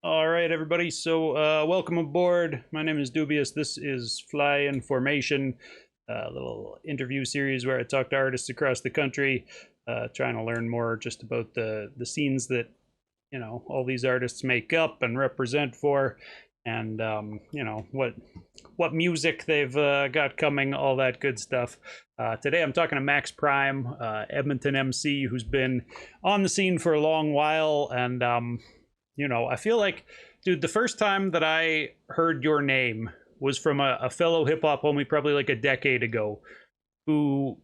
All right, everybody. So, welcome aboard. My name is Doobyis. This is Fly in Formation, a little interview series where I talk to artists across the country, trying to learn more just about the scenes that all these artists make up and represent for, and what music they've got coming, all that good stuff. Today, I'm talking to Max Prime, Edmonton MC, who's been on the scene for a long while, and I feel like, dude, the first time that I heard your name was from a fellow hip hop homie, probably like a decade ago, who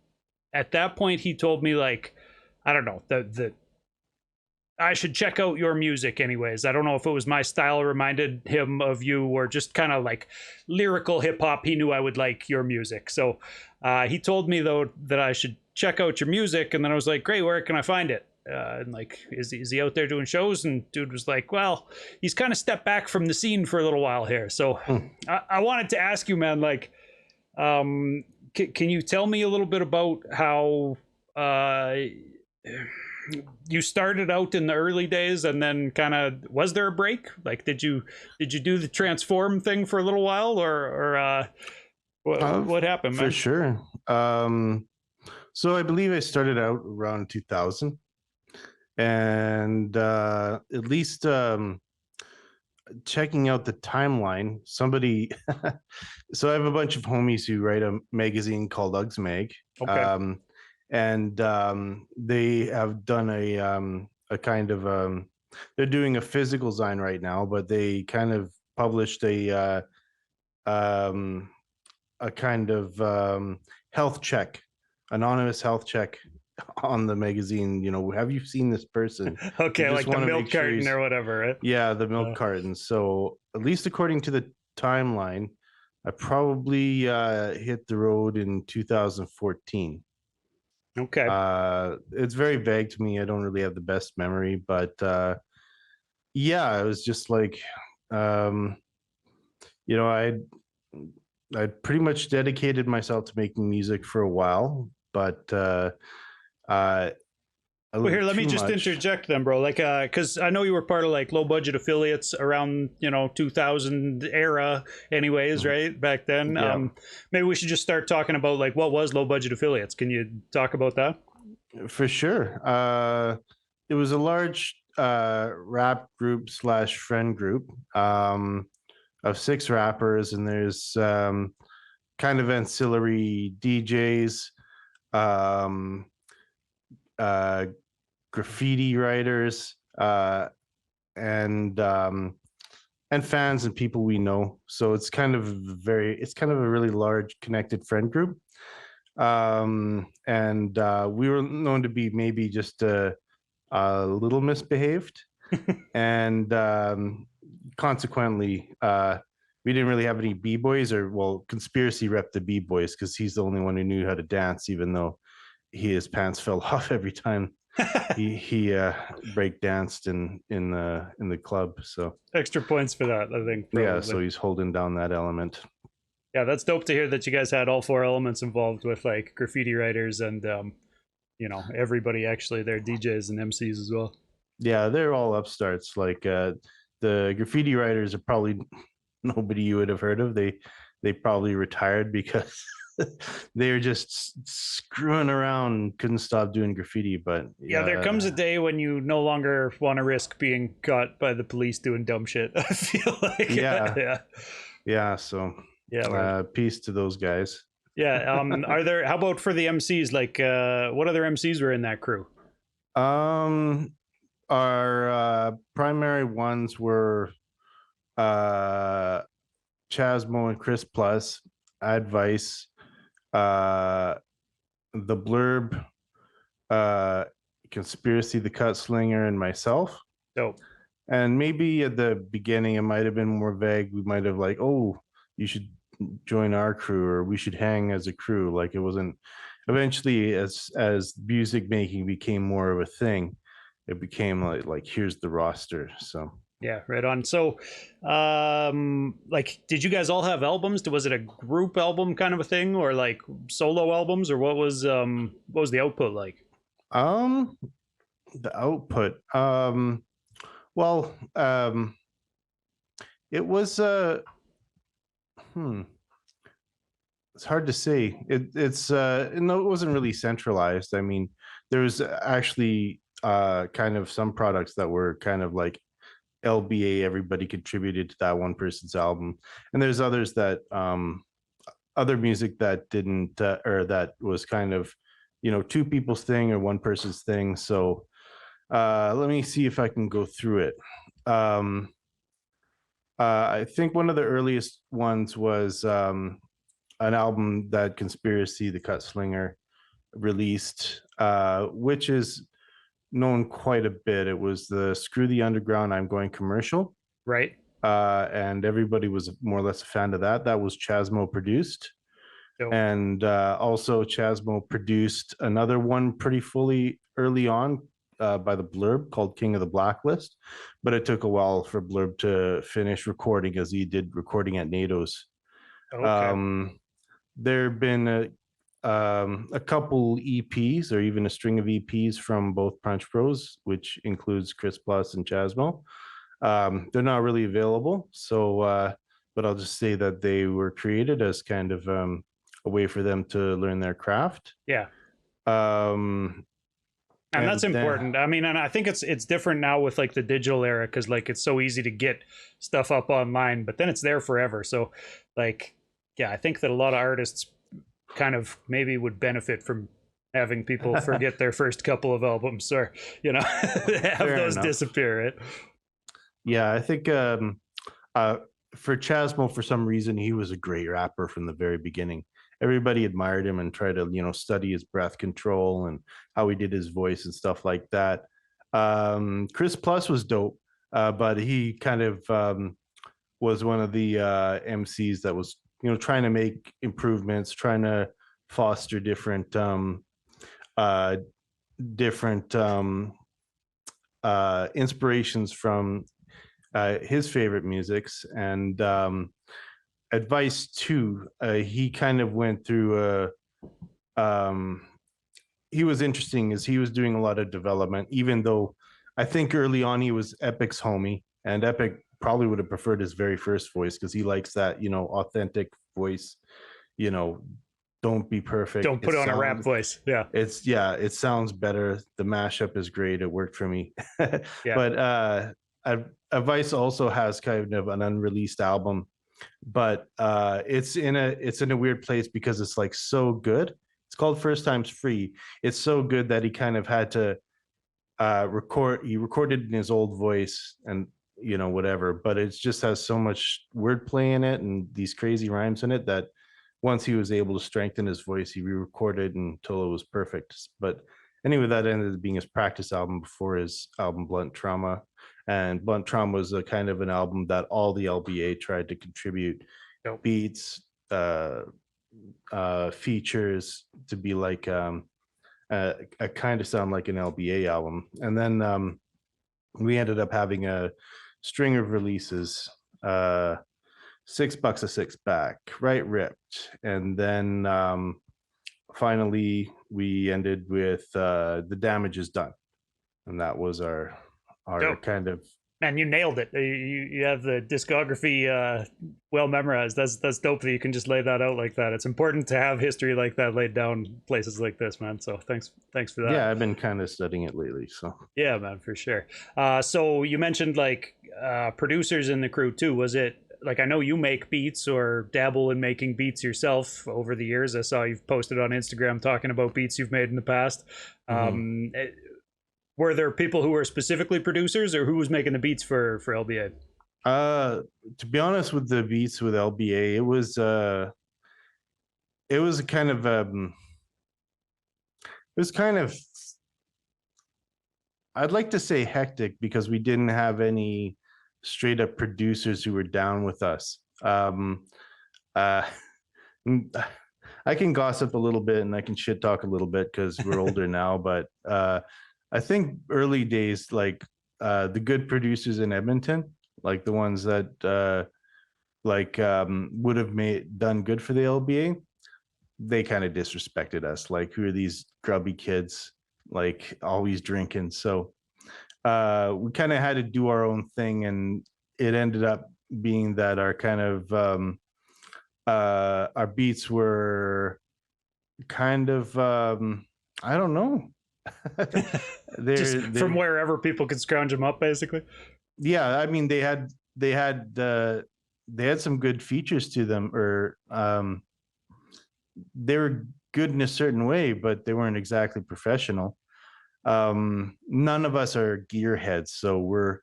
at that point he told me like, I don't know, that I should check out your music anyways. I don't know if it was my style reminded him of you or just kind of like lyrical hip hop. He knew I would like your music. So he told me though that I should check out your music. And then I was like, great, where can I find it? And like, is he out there doing shows? And dude was like, well, he's kind of stepped back from the scene for a little while here. So Hmm. I wanted to ask you, man, like, can you tell me a little bit about how you started out in the early days and then kind of was there a break? Like, did you do the transform thing for a little while or what happened, For man? sure. So I believe I started out around 2000, and at least checking out the timeline, somebody. So I have a bunch of homies who write a magazine called Uggs Mag, Okay. um, and they have done a kind of they're doing a physical design right now, but they kind of published um, a kind of health check, anonymous health check on the magazine. Have you seen this person? We Okay, just like the want to make milk sure carton he's, or whatever, right? yeah, the milk Uh, carton. So at least according to the timeline, I probably hit the road in 2014. okay. It's very vague to me. I don't really have the best memory, but yeah, it was just like, um, you know, I pretty much dedicated myself to making music for a while, but uh, a Well, little here, let me too just much. interject then, bro. Like, because I know you were part of like low budget affiliates around 2000 era, anyways, Mhm. right back then. Yeah, Maybe we should just start talking about like what was low budget affiliates. Can you talk about that? for sure. It was a large rap group slash friend group of six rappers, and there's kind of ancillary DJs, um, uh, graffiti writers, and fans and people we know. So it's kind of a really large connected friend group. And we were known to be maybe just a little misbehaved, and consequently, we didn't really have any b-boys, or well, conspiracy rep the b-boys because he's the only one who knew how to dance, even though his pants fell off every time he break danced in the club. So Extra points for that, I think, yeah, probably. so he's holding down that element. Yeah, that's dope to hear that you guys had all four elements involved with like graffiti writers and everybody actually, they're DJs and MCs as well. Yeah, they're all upstarts. Like the graffiti writers are probably nobody you would have heard of. They probably retired because they were just screwing around, couldn't stop doing graffiti. But Yeah, there comes a yeah, day when you no longer want to risk being caught by the police doing dumb shit. I feel like, yeah, yeah, yeah. So yeah, word. peace to those guys. Yeah. Are there? How about for the MCs? Like, what other MCs were in that crew? um, our primary ones were uh Chasmo and Chris Plus, Advice, uh, the Blurb, uh, Conspiracy, the Cut Slinger, and myself. Dope. And maybe at the beginning it might have been more vague. We might have like, oh, you should join our crew, or we should hang as a crew. Like it wasn't. Eventually, as music making became more of a thing, it became like here's the roster. So Yeah, right on. So, like, did you guys all have albums? Was it a group album kind of a thing, or like solo albums, or what was the output like? um the output. Well, It was hmm, it's hard to say. It's no, it wasn't really centralized. I mean, there was actually kind of some products that were kind of like LBA, everybody contributed to that one person's album. And there's others that other music that didn't or that was kind of, you know, two people's thing or one person's thing. So let me see if I can go through it. Um I think one of the earliest ones was an album that Conspiracy, the Cut Slinger, released, which is known quite a bit. It was the Screw the Underground, I'm Going Commercial. Right. And everybody was more or less a fan of that. That was Chasmo produced. Dope. And also, Chasmo produced another one pretty fully early on by the Blurb called King of the Blacklist. But it took a while for Blurb to finish recording as he did recording at NATO's. Okay. Um, there have been a couple EPs or even a string of EPs from both Punch Bros, which includes Chris Plus and Chasmo. They're not really available, so but I'll just say that they were created as kind of a way for them to learn their craft. Yeah. Um, And that's and then important. I mean, and I think it's different now with like the digital era because like it's so easy to get stuff up online, but then it's there forever. So, like, yeah, I think that a lot of artists kind of maybe would benefit from having people forget their first couple of albums or have fair those enough. disappear. Right? Yeah, I think uh, for Chasmo, for some reason, he was a great rapper from the very beginning. Everybody admired him and tried to, you know, study his breath control and how he did his voice and stuff like that. Chris Plus was dope, but he kind of was one of the MCs that was, you know, trying to make improvements, trying to foster uh, different inspirations from his favorite musics. And Advice too, he kind of went through he was interesting as he was doing a lot of development, even though I think early on he was Epic's homie, and Epic probably would have preferred his very first voice because he likes that, you know, authentic voice, you know, don't be perfect. Don't put on a rap voice. Yeah. It's yeah, it sounds better. The mashup is great. It worked for me. Yeah. But Advice also has kind of an unreleased album, but it's in a weird place because it's like so good. It's called First Time's Free. It's so good that he kind of had to he recorded in his old voice and, you know, whatever, but it just has so much wordplay in it and these crazy rhymes in it that once he was able to strengthen his voice, he re-recorded until it was perfect. But anyway, that ended up being his practice album before his album Blunt Trauma. And Blunt Trauma was a kind of an album that all the LBA tried to contribute Nope. beats, features to be like a kind of sound like an LBA album. And then we ended up having a string of releases. $6 a six back, right ripped. And then finally we ended with The Damage Is Done. And that was our Dope. kind of Man, you nailed it. You have the discography well memorized. That's dope that you can just lay that out like that. It's important to have history like that laid down places like this, man. So thanks for that. yeah, I've been kind of studying it lately. So Yeah, man, for sure. So you mentioned like producers in the crew too. Was it like I know you make beats or dabble in making beats yourself over the years? I saw you've posted on Instagram talking about beats you've made in the past. mhm. Were there people who were specifically producers, or who was making the beats for LBA? To be honest, with the beats with LBA, it was kind of it was kind of, I'd like to say hectic because we didn't have any straight up producers who were down with us. Uh, I can gossip a little bit and I can shit talk a little bit because we're older now, but I think early days, like the good producers in Edmonton, like the ones that would have made done good for the LBA, they kind of disrespected us. Like, who are these grubby kids? Like, always drinking. So we kind of had to do our own thing, and it ended up being that our kind of our beats were kind of I don't know. Just from they're wherever people could scrounge them up, basically. Yeah, I mean they had some good features to them, or they were good in a certain way, but they weren't exactly professional. None of us are gearheads, so we're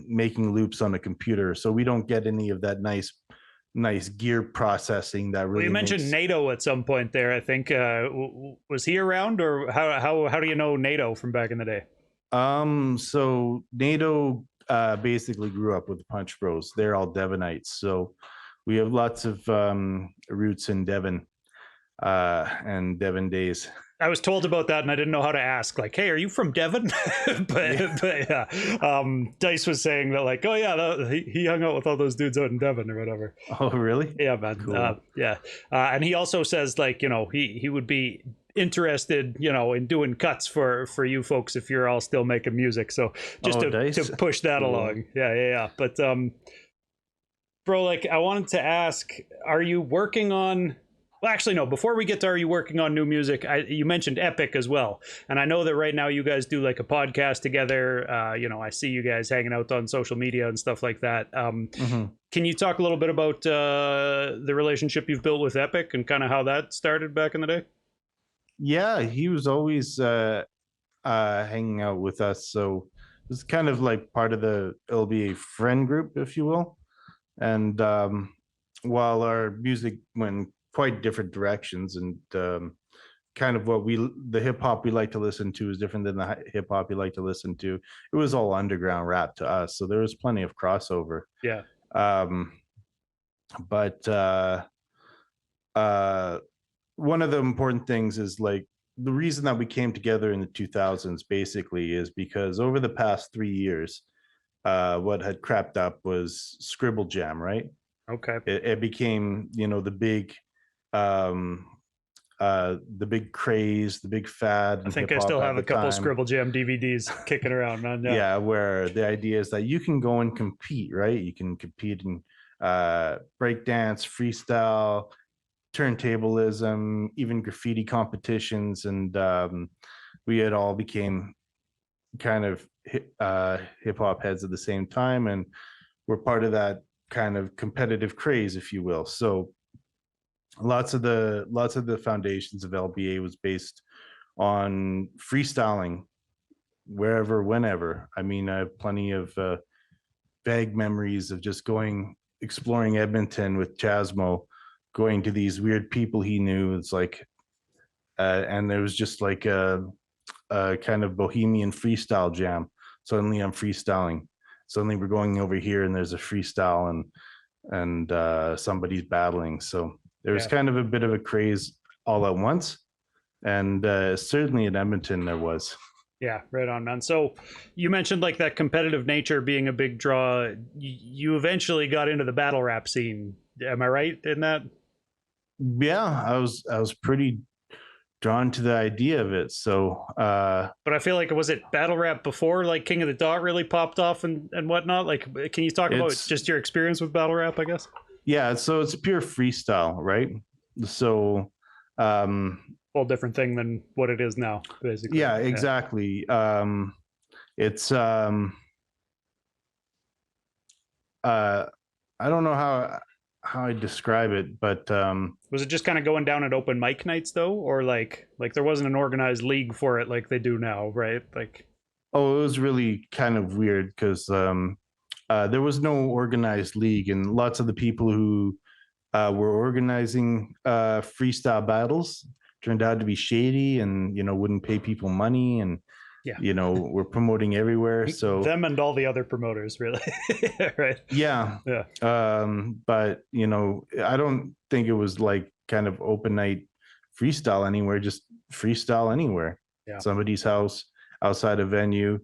making loops on a computer, so we don't get any of that nice gear processing that Well, you really mentioned makes. NATO at some point there. I think was he around, or how do you know NATO from back in the day? So NATO basically grew up with the Punch Bros. They're all Devonites, so we have lots of roots in Devon and Devon days. I was told about that, and I didn't know how to ask. Like, hey, are you from Devon? But yeah, Dice was saying that, like, oh yeah, he hung out with all those dudes out in Devon or whatever. Oh, really? Yeah, man. Cool. Yeah, and he also says, like, he would be interested, in doing cuts for you folks if you're all still making music. So just to push that Cool. along. Yeah. But bro, like, I wanted to ask, are you working on? Well, actually, no. Before we get to, are you working on new music? You mentioned Epic as well, and I know that right now you guys do like a podcast together. I see you guys hanging out on social media and stuff like that. Can you talk a little bit about the relationship you've built with Epic and kind of how that started back in the day? Yeah, he was always hanging out with us, so it was kind of like part of the LBA friend group, if you will. And while our music went quite different directions, and kind of the hip hop we like to listen to is different than the hip hop you like to listen to. It was all underground rap to us, so there was plenty of crossover. Yeah. But one of the important things is, like, the reason that we came together in the 2000s basically is because over the past 3 years, what had crept up was Scribble Jam, right? Okay. It became, the big craze, the big fad. I think I still have a couple Scribble Jam DVDs kicking around, man. Yeah, where the idea is that you can go and compete, right? You can compete in breakdance, freestyle, turntablism, even graffiti competitions, and we had all became kind of hip hop heads at the same time, and we're part of that kind of competitive craze, if you will. So lots of the foundations of LBA was based on freestyling wherever, whenever. I mean, I have plenty of vague memories of just exploring Edmonton with Chasmo, going to these weird people he knew. It's like, and there was just like a kind of bohemian freestyle jam. Suddenly I'm freestyling. Suddenly we're going over here and there's a freestyle, and somebody's battling. So there was kind of a bit of a craze all at once. And certainly in Edmonton there was. Yeah, right on, man. So you mentioned like that competitive nature being a big draw. You eventually got into the battle rap scene. Am I right in that? Yeah, I was pretty drawn to the idea of it. So but I feel like, was it battle rap before like King of the Dot really popped off and whatnot? Like, can you talk about just your experience with battle rap, I guess? Yeah, so it's pure freestyle, right? So whole different thing than what it is now, basically. Yeah, exactly. It's I don't know how I describe it, but was it just kind of going down at open mic nights though, or like there wasn't an organized league for it like they do now, right? Like, oh, it was really kind of weird because there was no organized league, and lots of the people who were organizing freestyle battles turned out to be shady, and wouldn't pay people money, and we're promoting everywhere. So them and all the other promoters, really. Right. Yeah. But I don't think it was like kind of open night freestyle anywhere, just freestyle anywhere. Yeah. Somebody's house, outside a venue.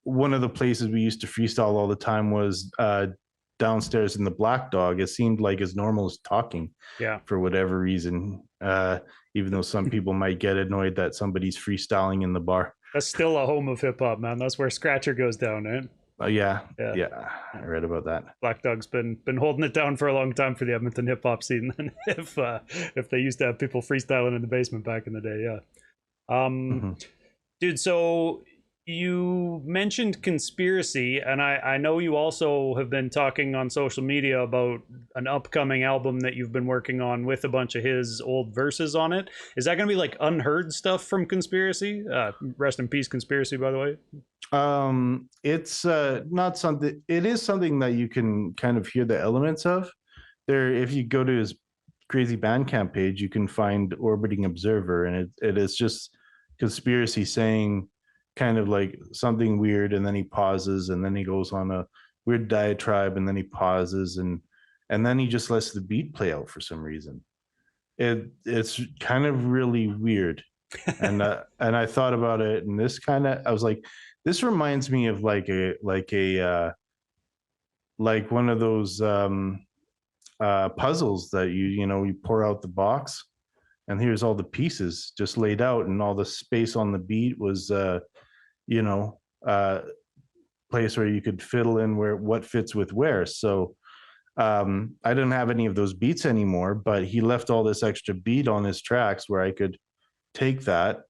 One of the places we used to freestyle all the time was downstairs in the Black Dog. It seemed like as normal as talking. Yeah. For whatever reason. Even though some people might get annoyed that somebody's freestyling in the bar. That's still a home of hip hop, man. That's where Scratcher goes down, right? Yeah, Yeah. yeah, I read about that. Black Dog's been holding it down for a long time for the Edmonton hip hop scene. Then if they used to have people freestyling in the basement back in the day, yeah. Mhm. Dude, so you mentioned conspiracy, and I know you also have been talking on social media about an upcoming album that you've been working on with a bunch of his old verses on it. Is that going to be like unheard stuff from Conspiracy? Rest in peace, Conspiracy, by the way. It's not something. It is something that you can kind of hear the elements of. There, if you go to his crazy Bandcamp page, you can find Orbiting Observer, and it is just conspiracy saying kind of like something weird, and then he pauses, and then he goes on a weird diatribe, and then he pauses, and then he just lets the beat play out for some reason. It's kind of really weird, and I thought about it, and this kind of I was like, this reminds me of like one of those puzzles that you pour out the box, and here's all the pieces just laid out, and all the space on the beat was you know uh place where you could fiddle in where what fits with where. So I didn't have any of those beats anymore, but he left all this extra beat on his tracks where I could take that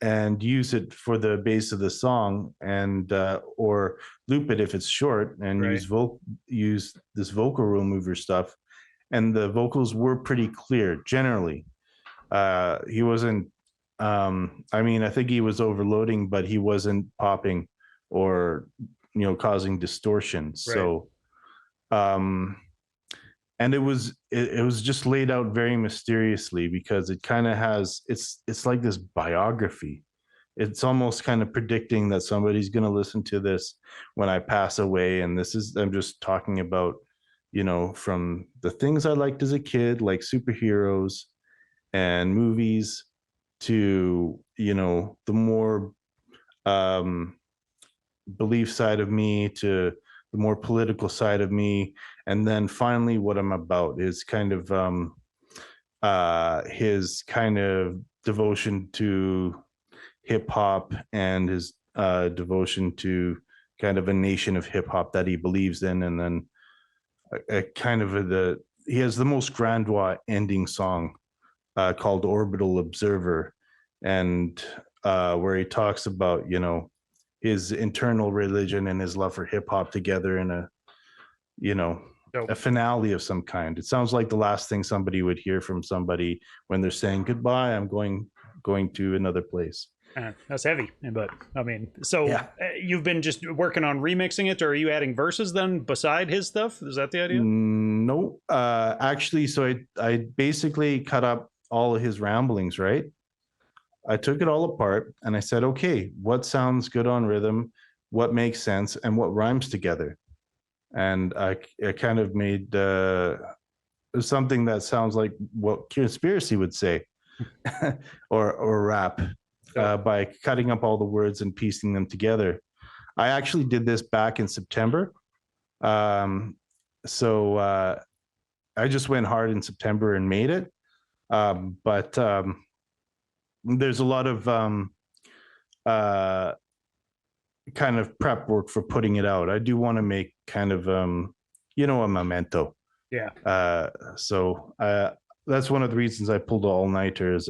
and use it for the base of the song, and or loop it if it's short, and Right. use this vocal remover stuff. And the vocals were pretty clear generally. He wasn't I mean, I think he was overloading, but he wasn't popping or causing distortion. Right. So um and it was just laid out very mysteriously, because it kind of has it's like this biography. It's almost kind of predicting that somebody's going to listen to this when I pass away, and this is I'm just talking about from the things I liked as a kid, like superheroes and movies, to the more um belief side of me, to the more political side of me. And then finally what I'm about is kind of his kind of devotion to hip hop, and his devotion to kind of a nation of hip hop that he believes in. And then a kind of he has the most grandiose ending song called Orbital Observer, and where he talks about his internal religion and his love for hip hop together in you know So a finale of some kind. It sounds like the last thing somebody would hear from somebody when they're saying goodbye. I'm going to another place. that's heavy, but I mean, so Yeah. you've been just working on remixing it, or are you adding verses then beside his stuff? Is that the idea? No, actually, so I basically cut up all of his ramblings, right? I took it all apart and I said, okay, what sounds good on rhythm, what makes sense, and what rhymes together. And I kind of made something that sounds like what Conspiracy would say, or rap, by cutting up all the words and piecing them together. I actually did this back in September. So I just went hard in September and made it. But there's a lot of uh, kind of prep work for putting it out. I do want to make kind of a memento. Yeah. So that's one of the reasons I pulled all nighter. Is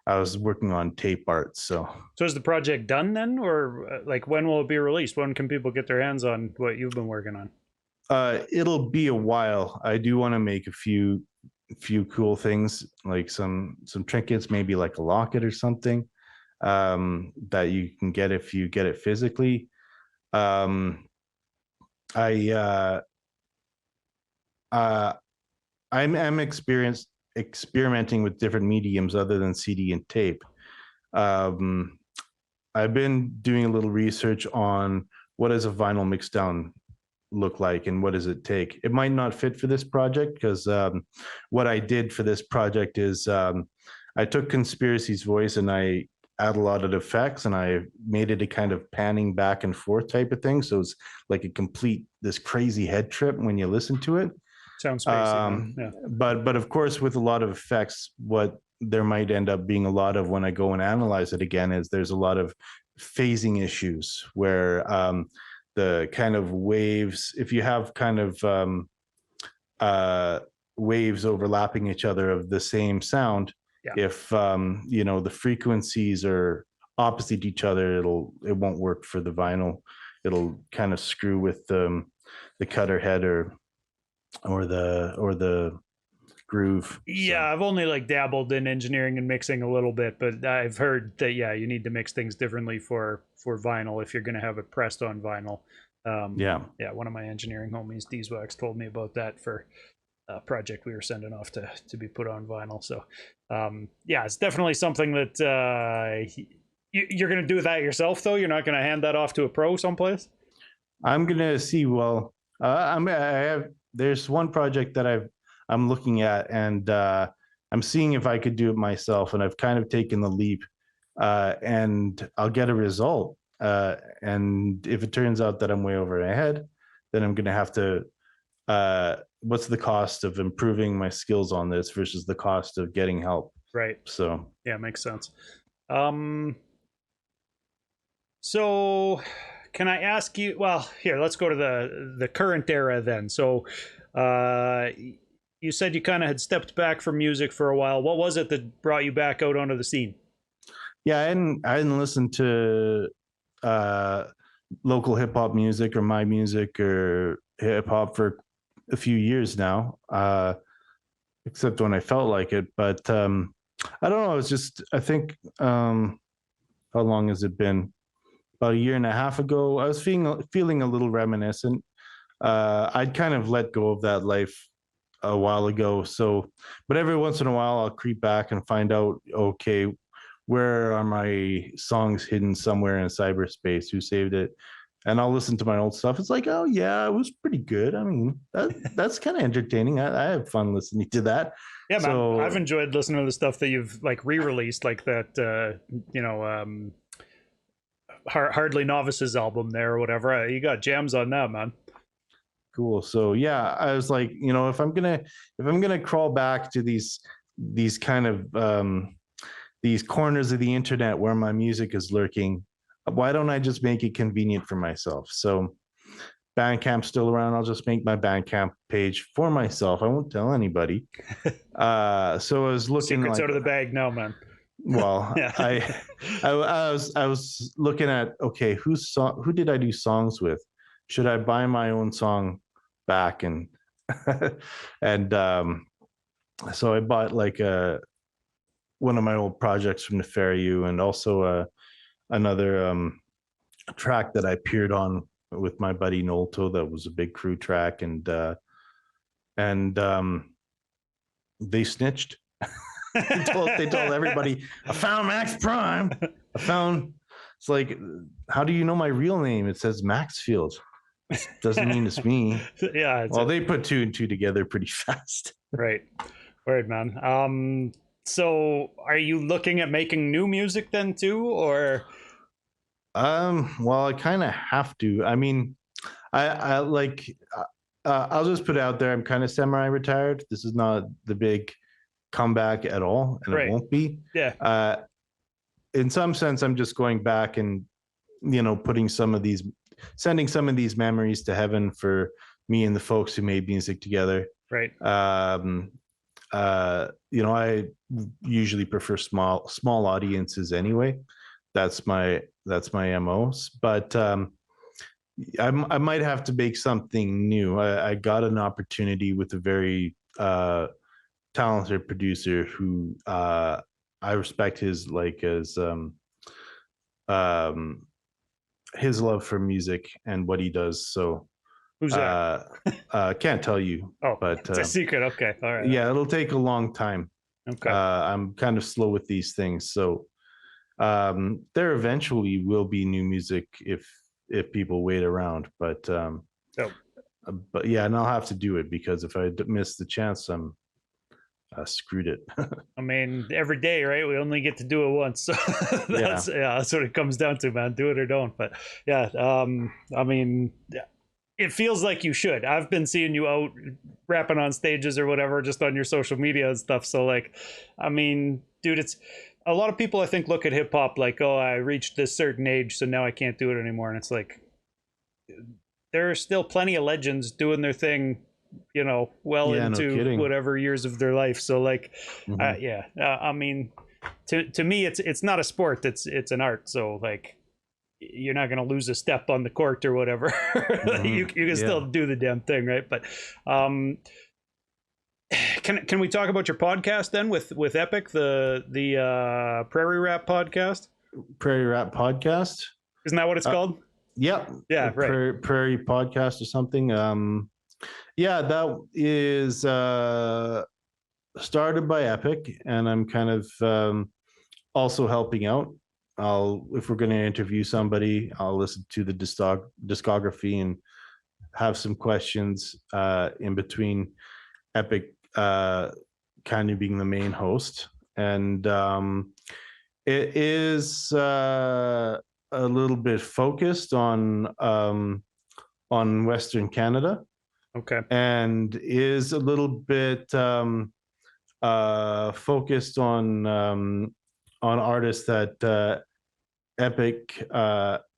I was working on tape art. So is the project done then, or like when will it be released? When can people get their hands on what you've been working on? it'll be a while. I do want to make a few cool things, like some trinkets, maybe like a locket or something that you can get if you get it physically. um I I'm experimenting with different mediums other than CD and tape. um I've been doing a little research on what does a vinyl mixdown look like, and what does it take. It might not fit for this project, because what I did for this project is I took Conspiracy's voice and I add a lot of effects, and I made it a kind of panning back and forth type of thing. So it's like a complete this crazy head trip when you listen to it. Sounds spacey, yeah. But of course, with a lot of effects, what there might end up being a lot of when I go and analyze it again is there's a lot of phasing issues where the kind of waves. If you have kind of uh, waves overlapping each other of the same sound, Yeah. if you know, the frequencies are opposite each other, it won't work for the vinyl. It'll kind of screw with the cutter head or the groove. Yeah, So I've only like dabbled in engineering and mixing a little bit, but I've heard that yeah, you need to mix things differently for vinyl if you're going to have it pressed on vinyl. yeah. Yeah, one of my engineering homies, Deeswax, told me about that for a project we were sending off to be put on vinyl. So yeah, it's definitely something that you're going to do that yourself, though. You're not going to hand that off to a pro someplace. I'm gonna see. Well, I have. There's one project that I'm looking at, and I'm seeing if I could do it myself. And I've kind of taken the leap, and I'll get a result. And if it turns out that I'm way over my head, then I'm gonna have to. What's the cost of improving my skills on this versus the cost of getting help? Right. So Yeah, makes sense. Um, so can I ask you? Well, here, let's go to the current era then. So, uh, you said you kind of had stepped back from music for a while. What was it that brought you back out onto the scene? yeah, I hadn't listened to uh, local hip hop music or my music or hip hop for a few years now, except when I felt like it. But I don't know. It's just I think how long has it been? About a year and a half ago, I was feeling a little reminiscent. I'd kind of let go of that life a while ago. So, but every once in a while, I'll creep back and find out, okay, where are my songs hidden somewhere in cyberspace? Who saved it? And I'll listen to my old stuff. It's like, oh yeah, it was pretty good. I mean, that's kind of entertaining. I have fun listening to that. Yeah, man, I've So enjoyed listening to the stuff that you've like re-released, like that, Hardly Novices album there or whatever. You got jams on that, man. cool. So yeah, I was like, you know, if I'm gonna crawl back to these kind of these corners of the internet where my music is lurking, why don't I just make it convenient for myself? So Bandcamp's still around. I'll just make my Bandcamp page for myself. I won't tell anybody. So I was looking Secrets like, out of the bag now, man. well, Yeah. I was looking at, okay, who did I do songs with? Should I buy my own song back? And and so I bought like one of my old projects from Nefariou, and also another track that I peered on with my buddy Nolto that was a big crew track, and they snitched. they told everybody, I found Max Prime. I found. It's like, how do you know my real name? It says Maxfield. Doesn't mean it's me. Yeah. Well, they put two and two together pretty fast. Right. Right, man. So are you looking at making new music then too, or? Well, I kind of have to. I mean, I like. I'll just put it out there. I'm kind of semi-retired. This is not the big comeback at all, and it Right. won't be. Yeah. In some sense, I'm just going back and, you know, sending some of these memories to heaven for me and the folks who made music together. Right. You know, I usually prefer small audiences anyway. That's my MOs. But I might have to make something new. I got an opportunity with a very talented producer who I respect his his love for music and what he does. So Who's that? can't tell you. Oh, but it's a secret. Okay. All right. yeah, it'll take a long time. Okay. I'm kind of slow with these things, so there eventually will be new music if people wait around. But but yeah, and I'll have to do it, because if I miss the chance, I'm screwed it. I mean, every day, right? We only get to do it once, so that's what it comes down to, man. Do it or don't. But yeah, I mean, it feels like you should. I've been seeing you out rapping on stages or whatever, just on your social media and stuff. So like, I mean, dude, it's a lot of people I think look at hip hop like, oh, I reached this certain age, so now I can't do it anymore. And it's like, there are still plenty of legends doing their thing, well Yeah, no into kidding. whatever years of their life. So like, Hmm. yeah, I mean, to me, it's not a sport. It's an art. So like, you're not going to lose a step on the court or whatever. Hmm. You can still Yeah. do the damn thing, right? But um, can we talk about your podcast then with Epic, the Prairie Rap podcast? Prairie Rap Podcast. Isn't that what it's Uh, called? yep. Yeah, right. Prairie Podcast or something. Yeah, that is started by Epic, and I'm kind of also helping out. If we're going to interview somebody, I'll listen to the discography and have some questions in between Epic kind of being the main host. And it is a little bit focused on Western Canada, Okay. and is a little bit focused on artists that Epic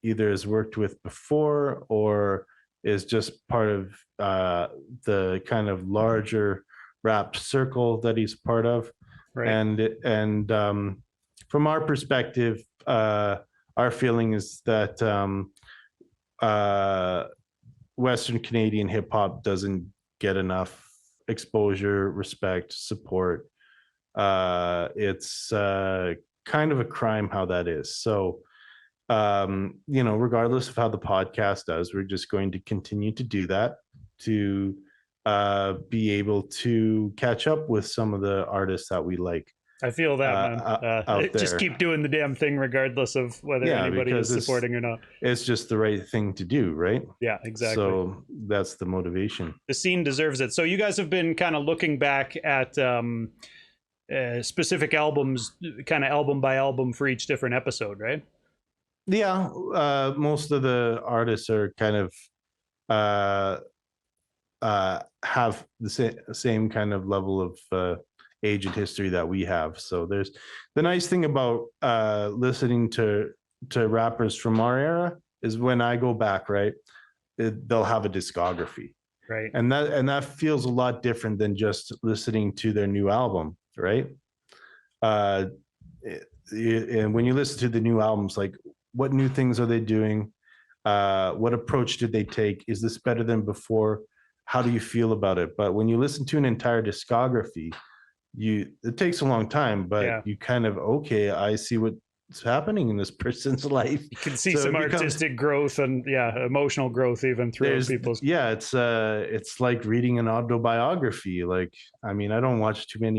either has worked with before or is just part of the kind of larger rap circle that he's part of. Right. And from our perspective, our feeling is that uh, Western Canadian hip hop doesn't get enough exposure, respect, support. It's kind of a crime how that is. So, regardless of how the podcast does, we're just going to continue to do that to be able to catch up with some of the artists that we like I feel that, man. out Just there. keep doing the damn thing, regardless of whether Yeah, anybody is because supporting or not. it's just the right thing to do, right? Yeah, exactly. So that's the motivation. The scene deserves it. So you guys have been kind of looking back at specific albums, kind of album by album for each different episode, right? Yeah, most of the artists are kind of uh, have the same kind of level of age and history that we have. So there's the nice thing about listening to rappers from our era is when I go back, right, they'll have a discography, Right. and that feels a lot different than just listening to their new album, right? Uh, and when you listen to the new albums, like what new things are they doing? What approach did they take? Is this better than before? How do you feel about it? But when you listen to an entire discography, it takes a long time, but Yeah. you kind of, okay, I see what's happening in this person's life. You can see So some it becomes- artistic growth and emotional growth even through people's. Yeah, it's like reading an autobiography. Like, I mean, I don't watch too much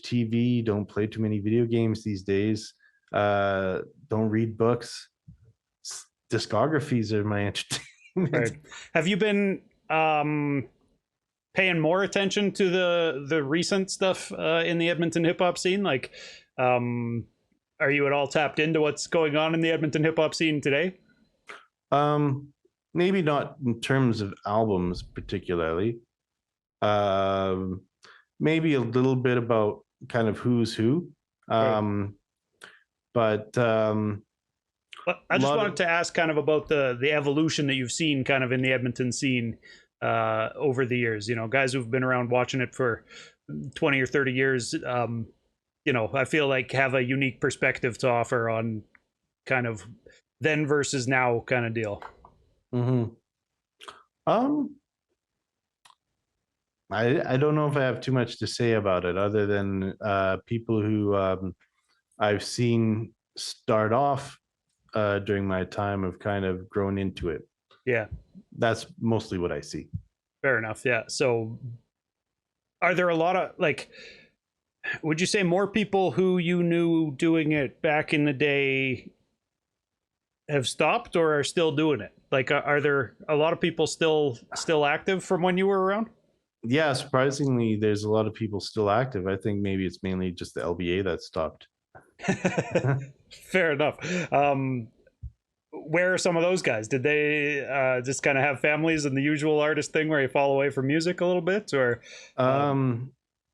TV, don't play too many video games these days, don't read books. Discographies are my entertainment. Right. Have you been paying more attention to the recent stuff in the Edmonton hip hop scene? Like, are you at all tapped into what's going on in the Edmonton hip hop scene today? Maybe not in terms of albums particularly. Maybe a little bit about kind of who's who. Right. But I just wanted to ask kind of about the evolution that you've seen kind of in the Edmonton scene over the years. Guys who've been around watching it for 20 or 30 years, I feel like have a unique perspective to offer on kind of then versus now kind of deal. Mm-hmm. I don't know if I have too much to say about it other than people who I've seen start off during my time have kind of grown into it. Yeah. That's mostly what I see. Fair enough. Yeah. So are there a lot of would you say more people who you knew doing it back in the day have stopped or are still doing it? Like, are there a lot of people still active from when you were around? Yeah, surprisingly, there's a lot of people still active. I think maybe it's mainly just the LBA that stopped. Fair enough. Where are some of those guys? Did they just kind of have families and the usual artist thing where you fall away from music a little bit, or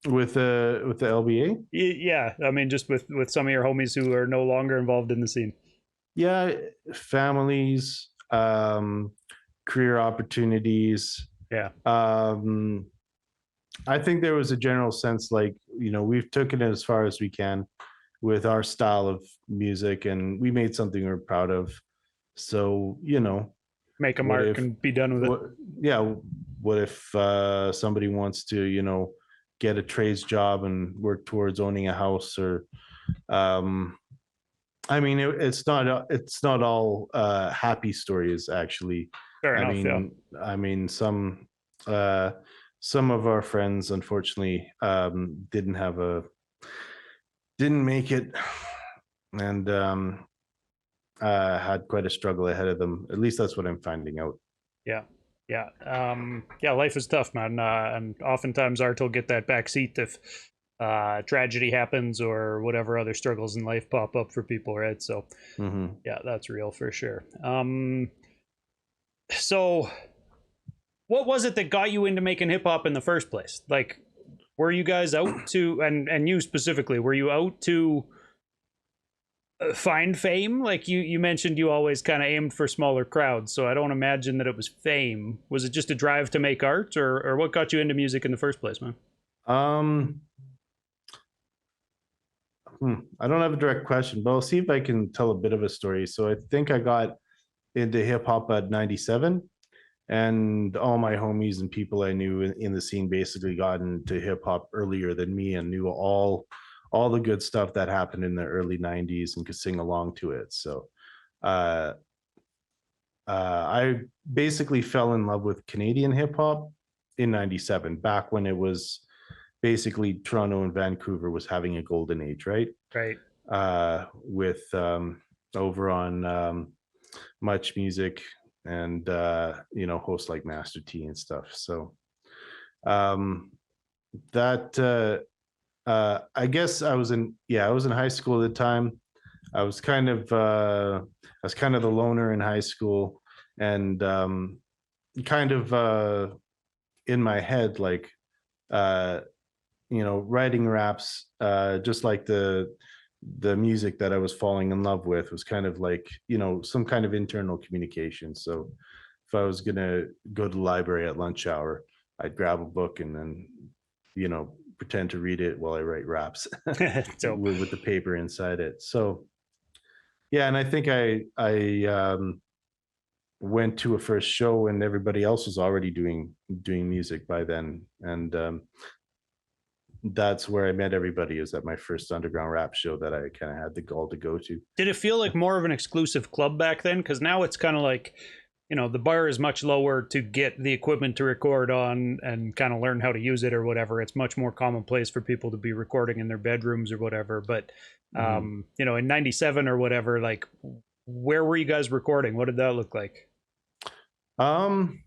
with the LBA? Yeah, I mean, just with some of your homies who are no longer involved in the scene. yeah, families, career opportunities. Yeah. Um, I think there was a general sense like, we've taken it as far as we can with our style of music, and we made something we're proud of. So, Make a what mark if, and be done with it. what, yeah, what if somebody wants to, get a trades job and work towards owning a house, or, I mean, it's not all happy stories, actually. Fair I enough. Yeah. mean, uh, some of our friends, unfortunately, didn't make it, and had quite a struggle ahead of them. At least that's what I'm finding out. Yeah. Yeah. Yeah. Life is tough, man. And oftentimes art will get that back seat if tragedy happens or whatever other struggles in life pop up for people, right? So, Hmm. yeah, that's real for sure. So what was it that got you into making hip hop in the first place? Like, were you guys out to, and you specifically, were you out to find fame? Like you mentioned, you always kind of aimed for smaller crowds, so I don't imagine that it was fame. Was it just a drive to make art, or what got you into music in the first place, man? Um, I don't have a direct question, but I'll see if I can tell a bit of a story. So I think I got into hip hop at 97, and all my homies and people I knew in the scene basically got into hip hop earlier than me and knew all the good stuff that happened in the early 90s and could sing along to it. So uh, I basically fell in love with Canadian hip hop in 97, back when it was basically Toronto and Vancouver was having a golden age, right? Right. With over on Much Music, and hosts like Master T and stuff. So um that I guess I was in high school at the time. I was kind of the loner in high school, and kind of in my head, like, uh writing raps, just like the music that I was falling in love with, was kind of like, some kind of internal communication. So if I was gonna go to the library at lunch hour, I'd grab a book and then, pretend to read it while I write raps So with the paper inside it. So yeah, and I think I went to a first show and everybody else was already doing music by then, and that's where I met everybody. Is at my first underground rap show that I kind of had the gall to go to. did it feel like more of an exclusive club back then? Because now it's kind of like, the bar is much lower to get the equipment to record on and kind of learn how to use it or whatever. It's much more commonplace for people to be recording in their bedrooms or whatever. But Mhm. in 97 or whatever, like, where were you guys recording? What did that look like? Um,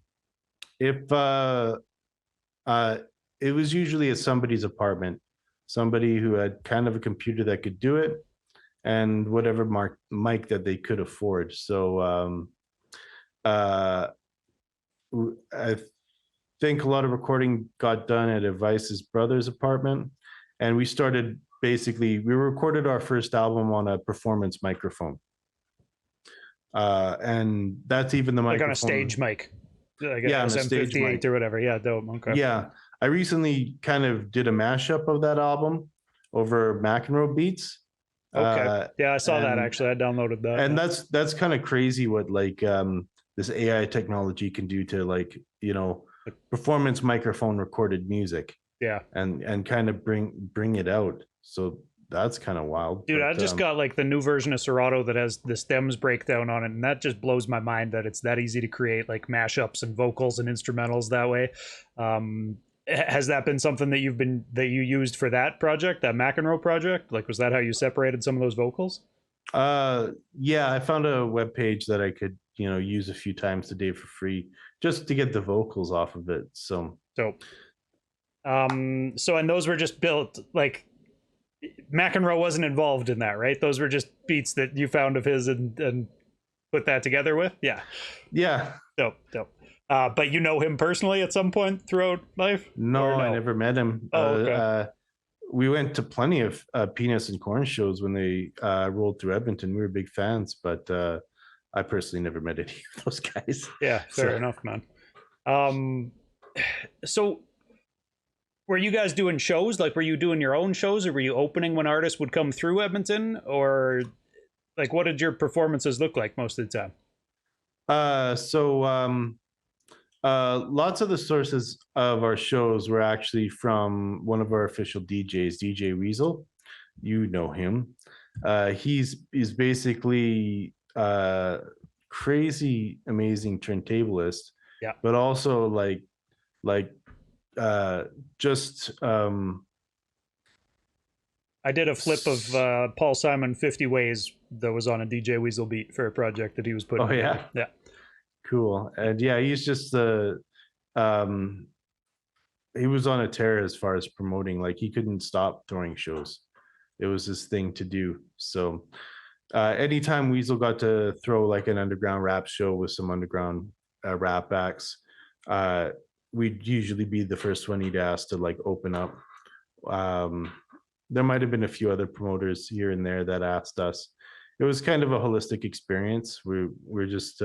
if uh, it was usually at somebody's apartment, somebody who had kind of a computer that could do it, and whatever mic that they could afford. So uh, I think a lot of recording got done at Advice's brother's apartment, and we recorded our first album on a performance microphone, and that's even the Like on a microphone. stage mic, like a Yeah, on a stage SM58 mic. or whatever. Yeah, dope. Okay. Yeah, I recently kind of did a mashup of that album over McEnroe beats, Okay. uh, Yeah, I saw that and actually. I downloaded that. and Yeah. that's kind of crazy what, like, this AI technology can do to, like, performance microphone recorded music, Yeah. and kind of bring it out. So that's kind of wild. Dude, I But just got like the new version of Serato that has the stems breakdown on it, and that just blows my mind that it's that easy to create like mashups and vocals and instrumentals that way. Has that been something that you used for that project, that McEnroe project? Like, was that how you separated some of those vocals? yeah, I found a web page that I could, use a few times a day for free, just to get the vocals off of it. So So, and those were just built like McEnroe wasn't involved in that, right? Those were just beats that you found of his and put that together with. Yeah, yeah. dope, dope. But you know him personally at some point throughout life, or No, I no? never met him. Oh, okay. we went to plenty of Peanuts and Corn shows when they rolled through Edmonton. We were big fans, but I personally never met any of those guys. Yeah, fair So, enough, man. Um, so were you guys doing shows? Like, were you doing your own shows, or were you opening when artists would come through Edmonton, or like what did your performances look like most of the time? Lots of the sources of our shows were actually from one of our official DJs, DJ Weasel. You know him. He's basically crazy amazing turntablist, Yeah. but also like just I did a flip of Paul Simon 50 Ways that was on a DJ Weasel beat for a project that he was putting oh yeah, together. Yeah. cool. And yeah, he's just the he was on a tear as far as promoting. Like, he couldn't stop throwing shows. It was his thing to do. So anytime Weasel got to throw like an underground rap show with some underground rap acts, we'd usually be the first one he'd ask to like open up. There might have been a few other promoters here and there that asked us. It was kind of a holistic experience. We're just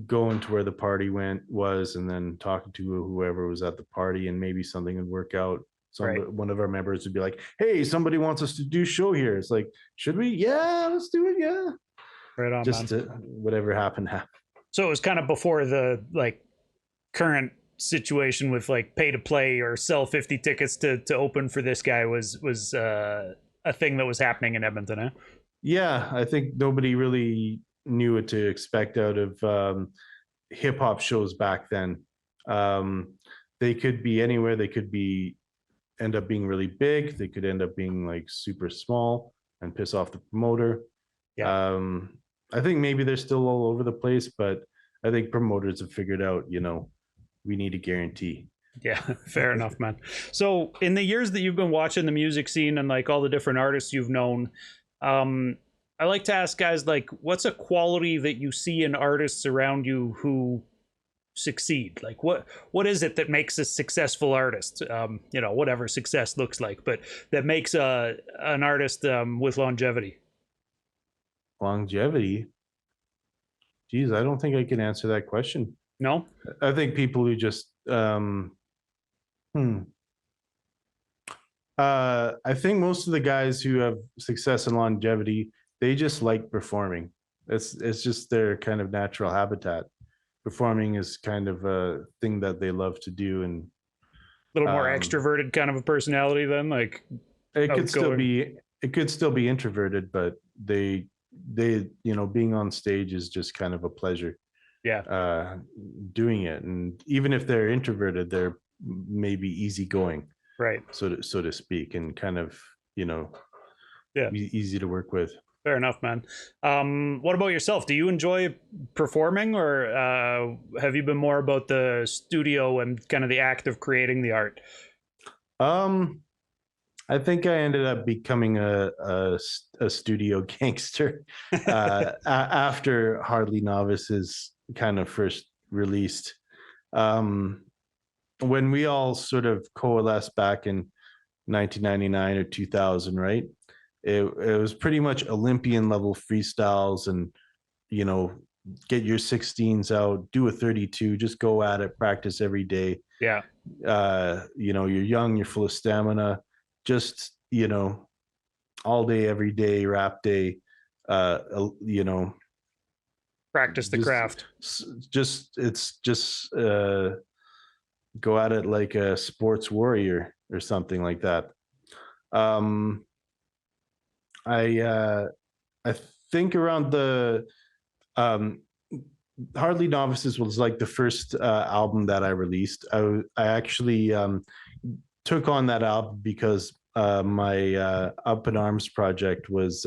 going to where the party was, and then talking to whoever was at the party, and maybe something would work out. One of our members would be like, "Hey, somebody wants us to do show here." It's like, should we? Yeah, let's do it. Yeah, right on. Just whatever happened. So it was kind of before the like current situation with like pay to play or sell 50 tickets to open for this guy was a thing that was happening in Edmonton, eh? Yeah, I think nobody really knew what to expect out of hip hop shows back then. They could be anywhere. They could end up being really big. They could end up being like super small and piss off the promoter. Yeah. I think maybe they're still all over the place, but I think promoters have figured out, we need a guarantee. Yeah, fair enough, man. So in the years that you've been watching the music scene and like all the different artists you've known, I like to ask guys, like, what's a quality that you see in artists around you who succeed? Like, what is it that makes a successful artist? Whatever success looks like, but that makes an artist with longevity. Longevity? Geez, I don't think I can answer that question. No? I think people who just I think most of the guys who have success and longevity, they just like performing. It's just their kind of natural habitat. Performing is kind of a thing that they love to do, and a little more extroverted kind of a personality then, like it could still be introverted, but they being on stage is just kind of a pleasure. Yeah. Doing it, and even if they're introverted, they're maybe easygoing, right? So to speak, and kind of easy to work with. Fair enough, man. What about yourself? Do you enjoy performing, or have you been more about the studio and kind of the act of creating the art? I think I ended up becoming a studio gangster after Hardly Novices kind of first released. When we all sort of coalesced back in 1999 or 2000, right? It was pretty much Olympian level freestyles, and get your 16s out, do a 32, just go at it, practice every day. Yeah. You're young, you're full of stamina, just all day, every day, rap day. Practice the craft. Go at it like a sports warrior or something like that. I think around the Hardly Novices was like the first album that I released. I actually took on that album because my Up in Arms project was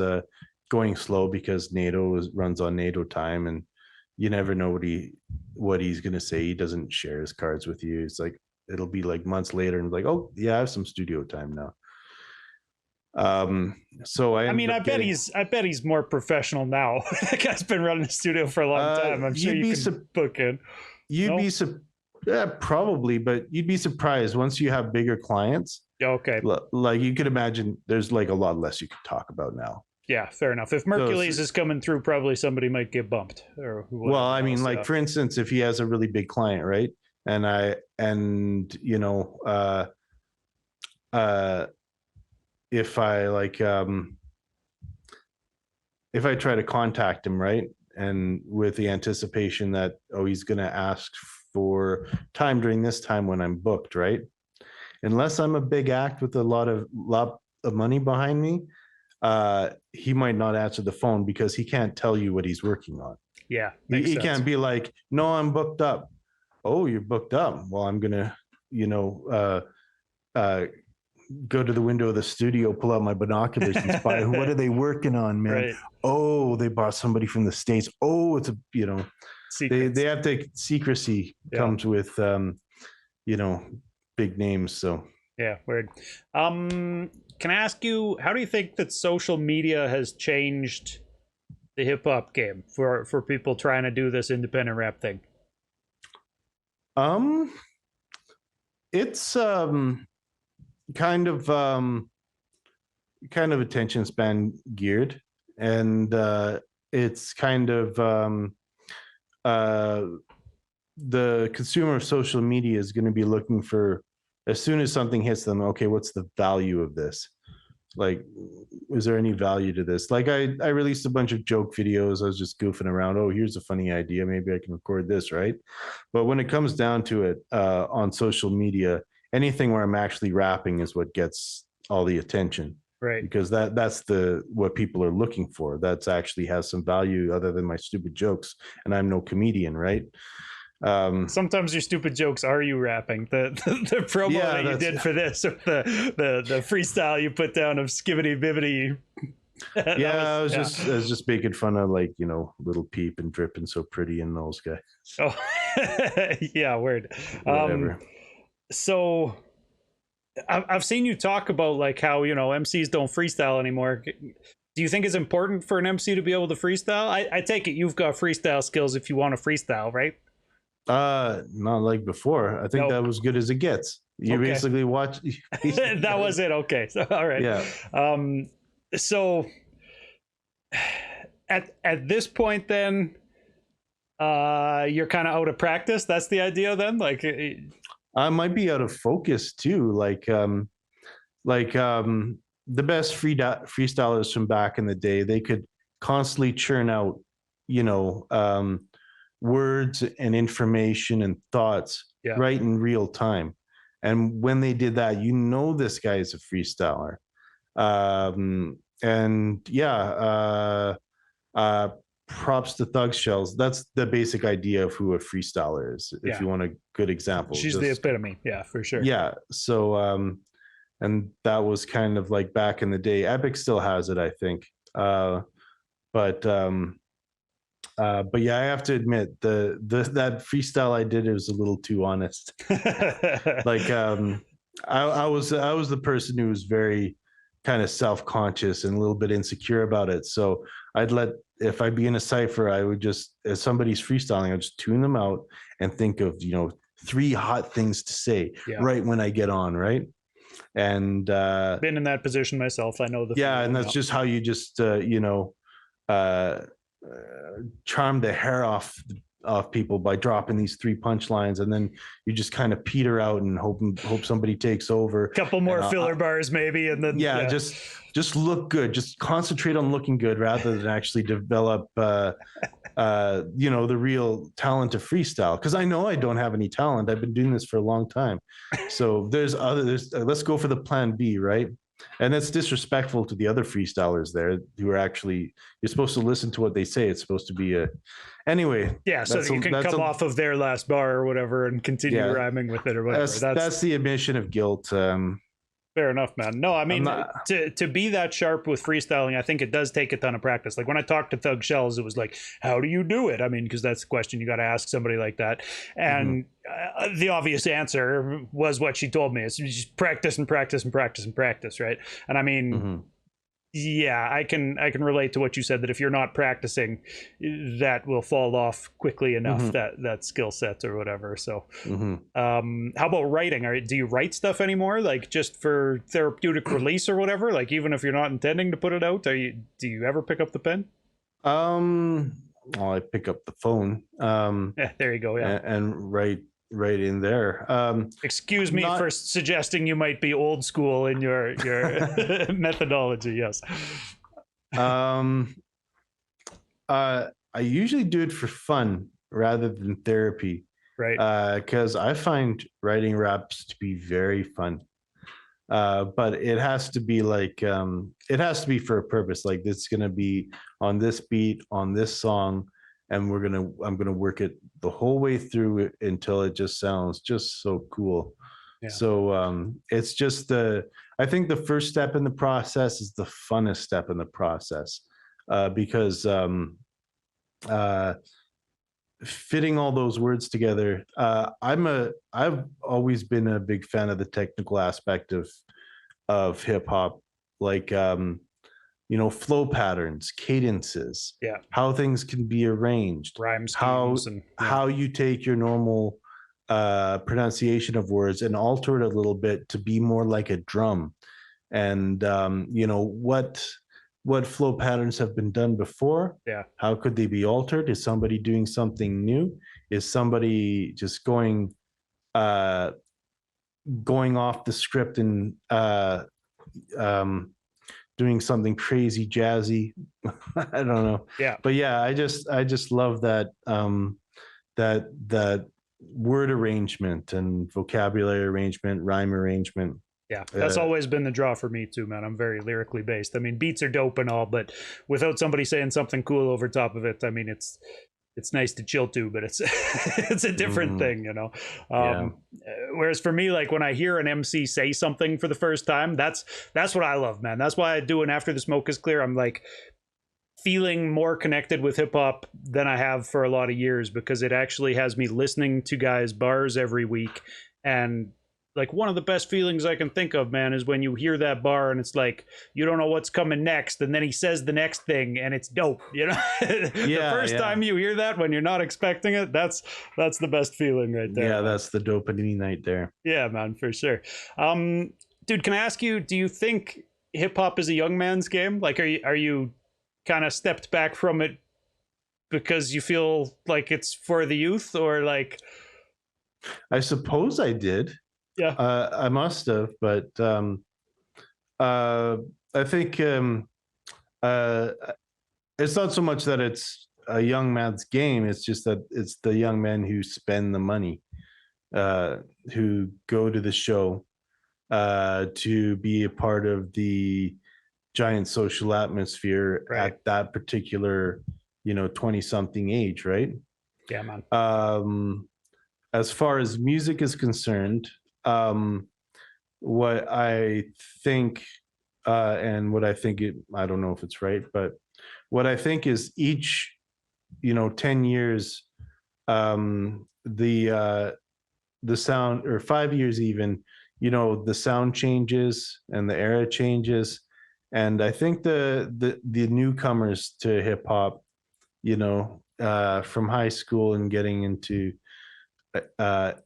going slow because NATO runs on NATO time, and you never know what he's gonna say. He doesn't share his cards with you. It's like it'll be like months later, and like, oh yeah, I have some studio time now. So I bet he's more professional now. That guy's been running the studio for a long time. I'm sure you can book in. Yeah, probably, but you'd be surprised once you have bigger clients. Okay. Like you could imagine, there's like a lot less you could talk about now. Yeah, fair enough. If So, Mercules is coming through, probably somebody might get bumped or whatever. well, I mean, else, like yeah. for instance, if he has a really big client, right? And you know, uh, if I like, if I try to contact him, right, and with the anticipation that, oh, he's going to ask for time during this time when I'm booked, right? Unless I'm a big act with a lot of money behind me, he might not answer the phone because he can't tell you what he's working on. Yeah, He can't be like, no, I'm booked up. Oh, you're booked up. Well, I'm gonna, you know, go to the window of the studio, pull out my binoculars and spy. What are they working on, man? Right. Oh, they bought somebody from the States. Oh, it's a, you know, they have to, secrecy comes with, you know, big names. So yeah, weird. Can I ask you, how do you think that social media has changed the hip hop game for people trying to do this independent rap thing? It's kind of attention span geared, and it's kind of the consumer of social media is going to be looking for, as soon as something hits them, okay, what's the value of this? Like, is there any value to this? Like I released a bunch of joke videos. I was just goofing around. Oh, here's a funny idea. Maybe I can record this, right? But when it comes down to it, on social media, anything where I'm actually rapping is what gets all the attention. Right. Because that's what people are looking for. That's actually has some value other than my stupid jokes. And I'm no comedian, right? Sometimes your stupid jokes are you rapping. The promo that you did for this, or the freestyle you put down of skibbity bibbity. I was just making fun of, like, you know, Little Peep and Dripping So Pretty and those guys. Oh, yeah, word. Whatever. So I've seen you talk about like how, you know, MCs don't freestyle anymore. Do you think it's important for an MC to be able to freestyle? I take it you've got freestyle skills if you want to freestyle, right? Not like before. I think that was good as it gets. You basically watch. That was it. Okay. So, all right. Yeah. So at this point, then, you're kind of out of practice. That's the idea, then. Like, I might be out of focus too. Like the best freestylers from back in the day, they could constantly churn out, you know, words and information and thoughts right in real time. And when they did that, you know, this guy is a freestyler. Props to Thug Shells. That's the basic idea of who a freestyler is. If you want a good example, she's the epitome. Yeah, for sure. Yeah. So, and that was kind of like back in the day. Epic still has it, I think. But yeah, I have to admit that freestyle I did, it was a little too honest. Like, I was the person who was very kind of self-conscious and a little bit insecure about it. So if I'd be in a cipher, I would just, as somebody's freestyling, I'd just tune them out and think of, you know, 3 hot things to say right when I get on, right? And been in that position myself. I know and that's just how you just you know, charm the hair off people by dropping these 3 punchlines, and then you just kind of peter out and hope somebody takes over. A couple more filler bars maybe, and then just look good. Just concentrate on looking good rather than actually develop you know, the real talent of freestyle. Because I know I don't have any talent. I've been doing this for a long time. So there's let's go for the plan B, right? And it's disrespectful to the other freestylers there who are actually, you're supposed to listen to what they say. It's supposed to be anyway. Yeah, so that you can come off of their last bar or whatever and continue rhyming with it or whatever. That's the admission of guilt. Fair enough, man. No, I mean, to be that sharp with freestyling, I think it does take a ton of practice. Like when I talked to Thug Shells, it was like, how do you do it? I mean, because that's the question you got to ask somebody like that. And the obvious answer was what she told me. It's just practice and practice and practice and practice, right? And I mean, Yeah, I can relate to what you said, that if you're not practicing, that will fall off quickly enough, Hmm. that skill set or whatever. So Hmm. how about writing? Do you write stuff anymore, like just for therapeutic release or whatever, like even if you're not intending to put it out? Do you ever pick up the pen? Um, well, I pick up the phone Yeah, there you go. Yeah, and write right in there. excuse me for Not suggesting you might be old school in your methodology. Yes. um I usually do it for fun rather than therapy, Right. because I find writing raps to be very fun. But it has to be like it has to be for a purpose. Like it's gonna be on this beat on this song, and I'm gonna work it the whole way through it until it just sounds just so cool. Yeah. So it's just the I think the first step in the process is the funnest step in the process, because uh, fitting all those words together. I've always been a big fan of the technical aspect of hip hop, like flow patterns, cadences, Yeah. how things can be arranged, Rhyme how schemes and yeah. how you take your normal pronunciation of words and alter it a little bit to be more like a drum. And what flow patterns have been done before, Yeah. how could they be altered? Is somebody doing something new? Is somebody just uh going off the script and um doing something crazy jazzy? I don't know. Yeah. But yeah, I just love that word arrangement and vocabulary arrangement, rhyme arrangement. Yeah, that's uh, always been the draw for me too, man. I'm very lyrically based. I mean, beats are dope and all, but without somebody saying something cool over top of it, I mean, it's nice to chill to, but it's it's a different mhm, thing, you know. yeah. Whereas for me, like when I hear an MC say something for the first time, that's what I love, man. That's why I do. And after the smoke is clear, I'm like feeling more connected with hip hop than I have for a lot of years, because it actually has me listening to guys' bars every week. And like one of the best feelings I can think of, man, is when you hear that bar and it's like you don't know what's coming next, and then he says the next thing and it's dope. You know, the Yeah, first yeah. time you hear that when you're not expecting it, that's the best feeling right there, Yeah, man. that's the dopamine night there. Yeah, man, for sure. Um, dude, can I ask you? Do you think hip hop is a young man's game? Like, are you kind of stepped back from it because you feel like it's for the youth, or like, I suppose I did. yeah, I must have, but uh, I think uh, it's not so much that it's a young man's game. It's just that it's the young men who spend the money, uh, who go to the show to be a part of the giant social atmosphere right, at that particular, 20 something age, right? yeah, man, Um, as far as music is concerned, um, what I think, and what I think I don't know if it's right, but what I think is each, 10 years, the sound, or 5 years even, the sound changes and the era changes. And I think the newcomers to hip hop, from high school and getting into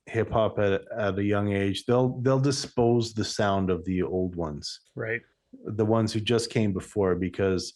hip hop at a young age, they'll dispose the sound of the old ones, right, the ones who just came before, because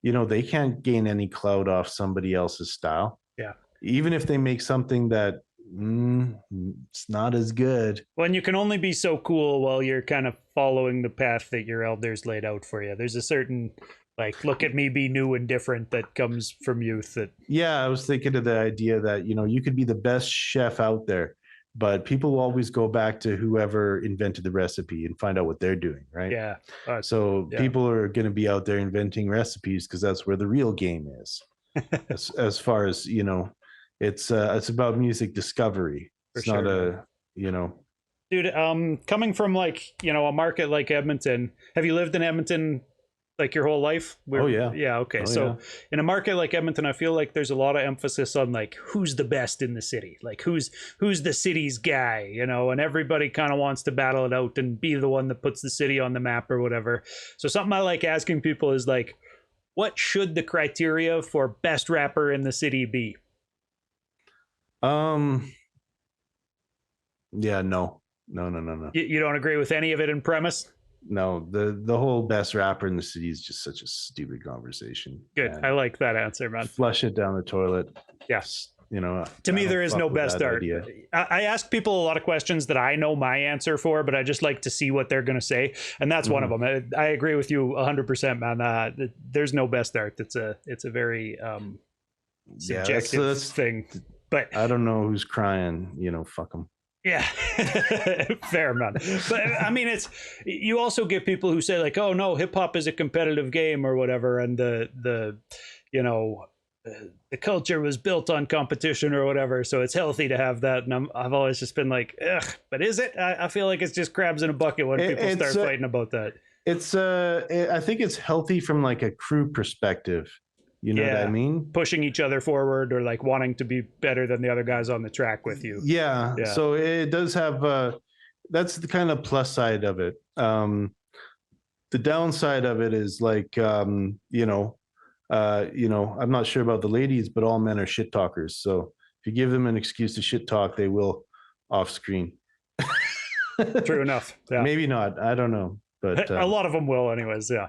they can't gain any clout off somebody else's style, yeah. even if they make something that it's not as good. Well, and you can only be so cool while you're kind of following the path that your elders laid out for you. There's a certain like, look at me, be new and different, that comes from youth. That Yeah, I was thinking of the idea that you could be the best chef out there, but people will always go back to whoever invented the recipe and find out what they're doing, right? yeah, So yeah, people are going to be out there inventing recipes because that's where the real game is. As far as it's about music discovery. for It's not sure, man. a you know Dude, coming from like a market like Edmonton, have you lived in Edmonton Like your whole life? Oh yeah. Yeah, okay. Oh So yeah. in a market like Edmonton, I feel like there's a lot of emphasis on like who's the best in the city. Like who's the city's guy, you know, and everybody kind of wants to battle it out and be the one that puts the city on the map or whatever. So something I like asking people is like, what should the criteria for best rapper in the city be? Um. Yeah. No. No. No. No. No. You don't agree with any of it in premise? No. The whole best rapper in the city is just such a stupid conversation. Good. And I like that answer, man. flush it down the toilet. Yeah. You know. To me, I there don't is fuck no with best that art. idea. I ask people a lot of questions that I know my answer for, but I just like to see what they're going to say, and that's one of them. I agree with you 100%, man. There's no best art. It's a very subjective that's thing. But I don't know who's crying. You know, fuck them. yeah, fair man. But I mean, it's you also get people who say like, "Oh no, hip hop is a competitive game" or whatever, and the you know the culture was built on competition or whatever, so it's healthy to have that. And I've always just been like, ugh, but is it? I feel like it's just crabs in a bucket when people start fighting about that. It's I think it's healthy from like a crew perspective. You know what I mean? Pushing each other forward or like wanting to be better than the other guys on the track with you. Yeah. So it does have that's the kind of plus side of it. The downside of it is like I'm not sure about the ladies, but all men are shit talkers. So if you give them an excuse to shit talk, they will off screen. True enough. Yeah. Maybe not. I don't know. But a lot of them will anyways. Yeah.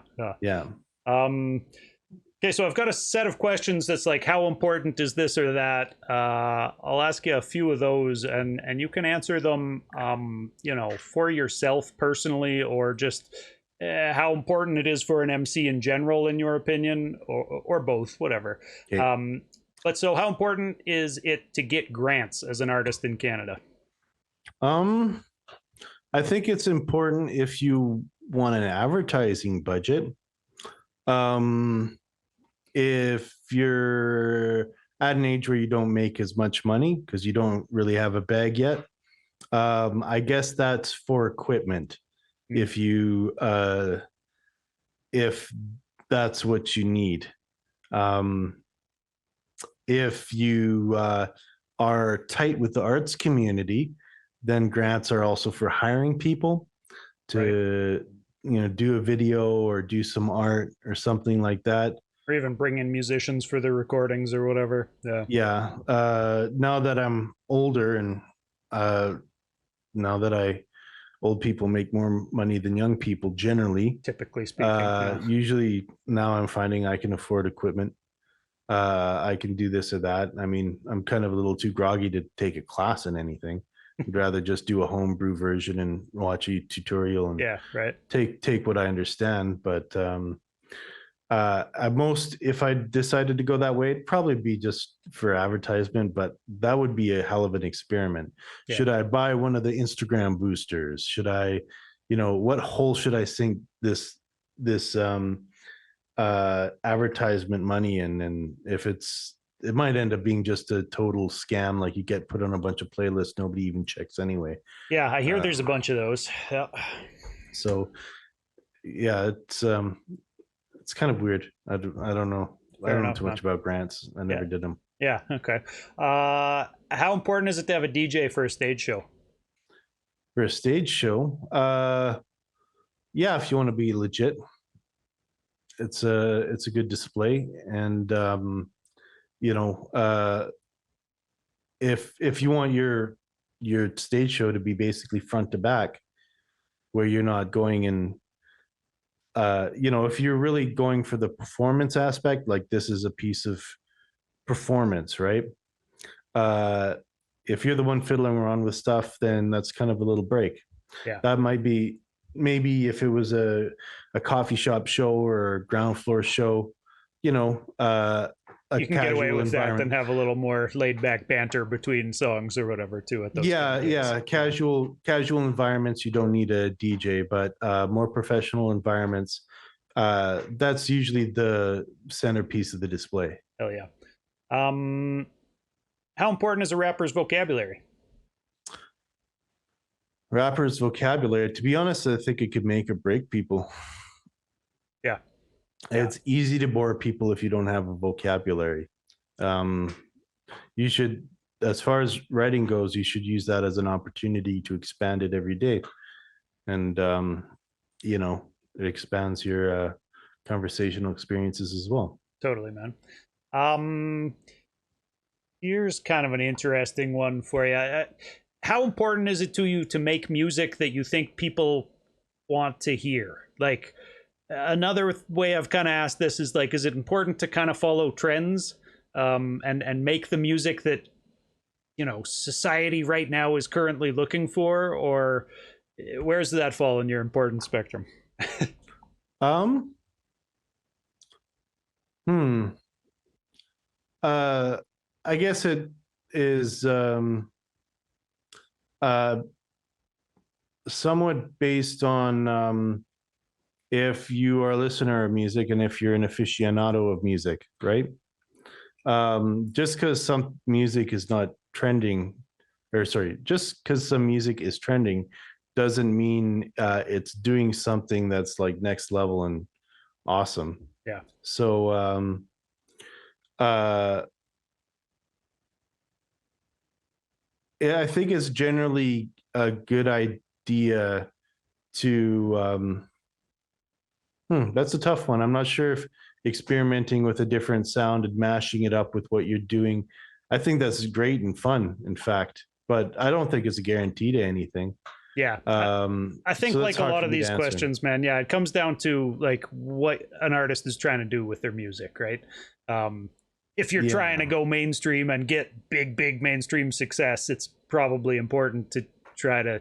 Okay, so I've got a set of questions that's like, how important is this or that? I'll ask you a few of those, and you can answer them, for yourself personally, or just how important it is for an MC in general, in your opinion, or both, whatever. Okay. But so, how important is it to get grants as an artist in Canada? I think it's important if you want an advertising budget. If you're at an age where you don't make as much money because you don't really have a bag yet, I guess that's for equipment. If you if that's what you need. If you are tight with the arts community, then grants are also for hiring people to do a video or do some art or something like that. Or even bring in musicians for the recordings or whatever. Yeah. Now that I'm older and now that old people make more money than young people generally, typically speaking. Usually now I'm finding I can afford equipment. I can do this or that. I mean, I'm kind of a little too groggy to take a class in anything. I'd rather just do a homebrew version and watch a tutorial and take what I understand. But at most, if I decided to go that way, it'd probably be just for advertisement, but that would be a hell of an experiment. Yeah. Should I buy one of the Instagram boosters? Should I, what hole should I sink this advertisement money in? And if it might end up being just a total scam, like you get put on a bunch of playlists nobody even checks anyway. Yeah, I hear there's a bunch of those. Yeah. So yeah, it's kind of weird. I don't know. I don't know too much about grants. I never did them. Yeah. Okay. How important is it to have a DJ for a stage show? For a stage show, yeah, if you want to be legit, it's a good display, and if you want your stage show to be basically front to back, where you're not going in. If you're really going for the performance aspect, like this is a piece of performance, right? If you're the one fiddling around with stuff, then that's kind of a little break. Yeah. That might be, maybe if it was a coffee shop show or a ground floor show, you can get away with that and have a little more laid back banter between songs or whatever too at those casual environments you don't need a DJ, but more professional environments, that's usually the centerpiece of the display. Oh yeah. How important is a rapper's vocabulary? Rapper's vocabulary, to be honest, I think it could make or break people. Yeah. Yeah, It's easy to bore people if you don't have a vocabulary. Um, you should, as far as writing goes, you should use that as an opportunity to expand it every day. And, you know, it expands your conversational experiences as well. totally, man. Um, Here's kind of an interesting one for you. How important is it to you to make music that you think people want to hear? Like, another way I've kind of asked this is like, is it important to kind of follow trends, and make the music that society right now is currently looking for, or where's that fall in your importance spectrum? Um, hmm. Uh, I guess it is uh, somewhat based on if you are a listener of music and if you're an aficionado of music, right? Just because some music is not trending, or sorry, just because some music is trending doesn't mean it's doing something that's like next level and awesome. Yeah. So, uh, yeah, I think it's generally a good idea to that's a tough one. I'm not sure if experimenting with a different sound and mashing it up with what you're doing, I think that's great and fun, in fact, but I don't think it's a guarantee to anything. Yeah. I think So that's like a hard lot for of me to these answer. questions, man, yeah, it comes down to like what an artist is trying to do with their music, right? Um, if you're trying to Yeah. go mainstream and get big mainstream success, it's probably important to try to,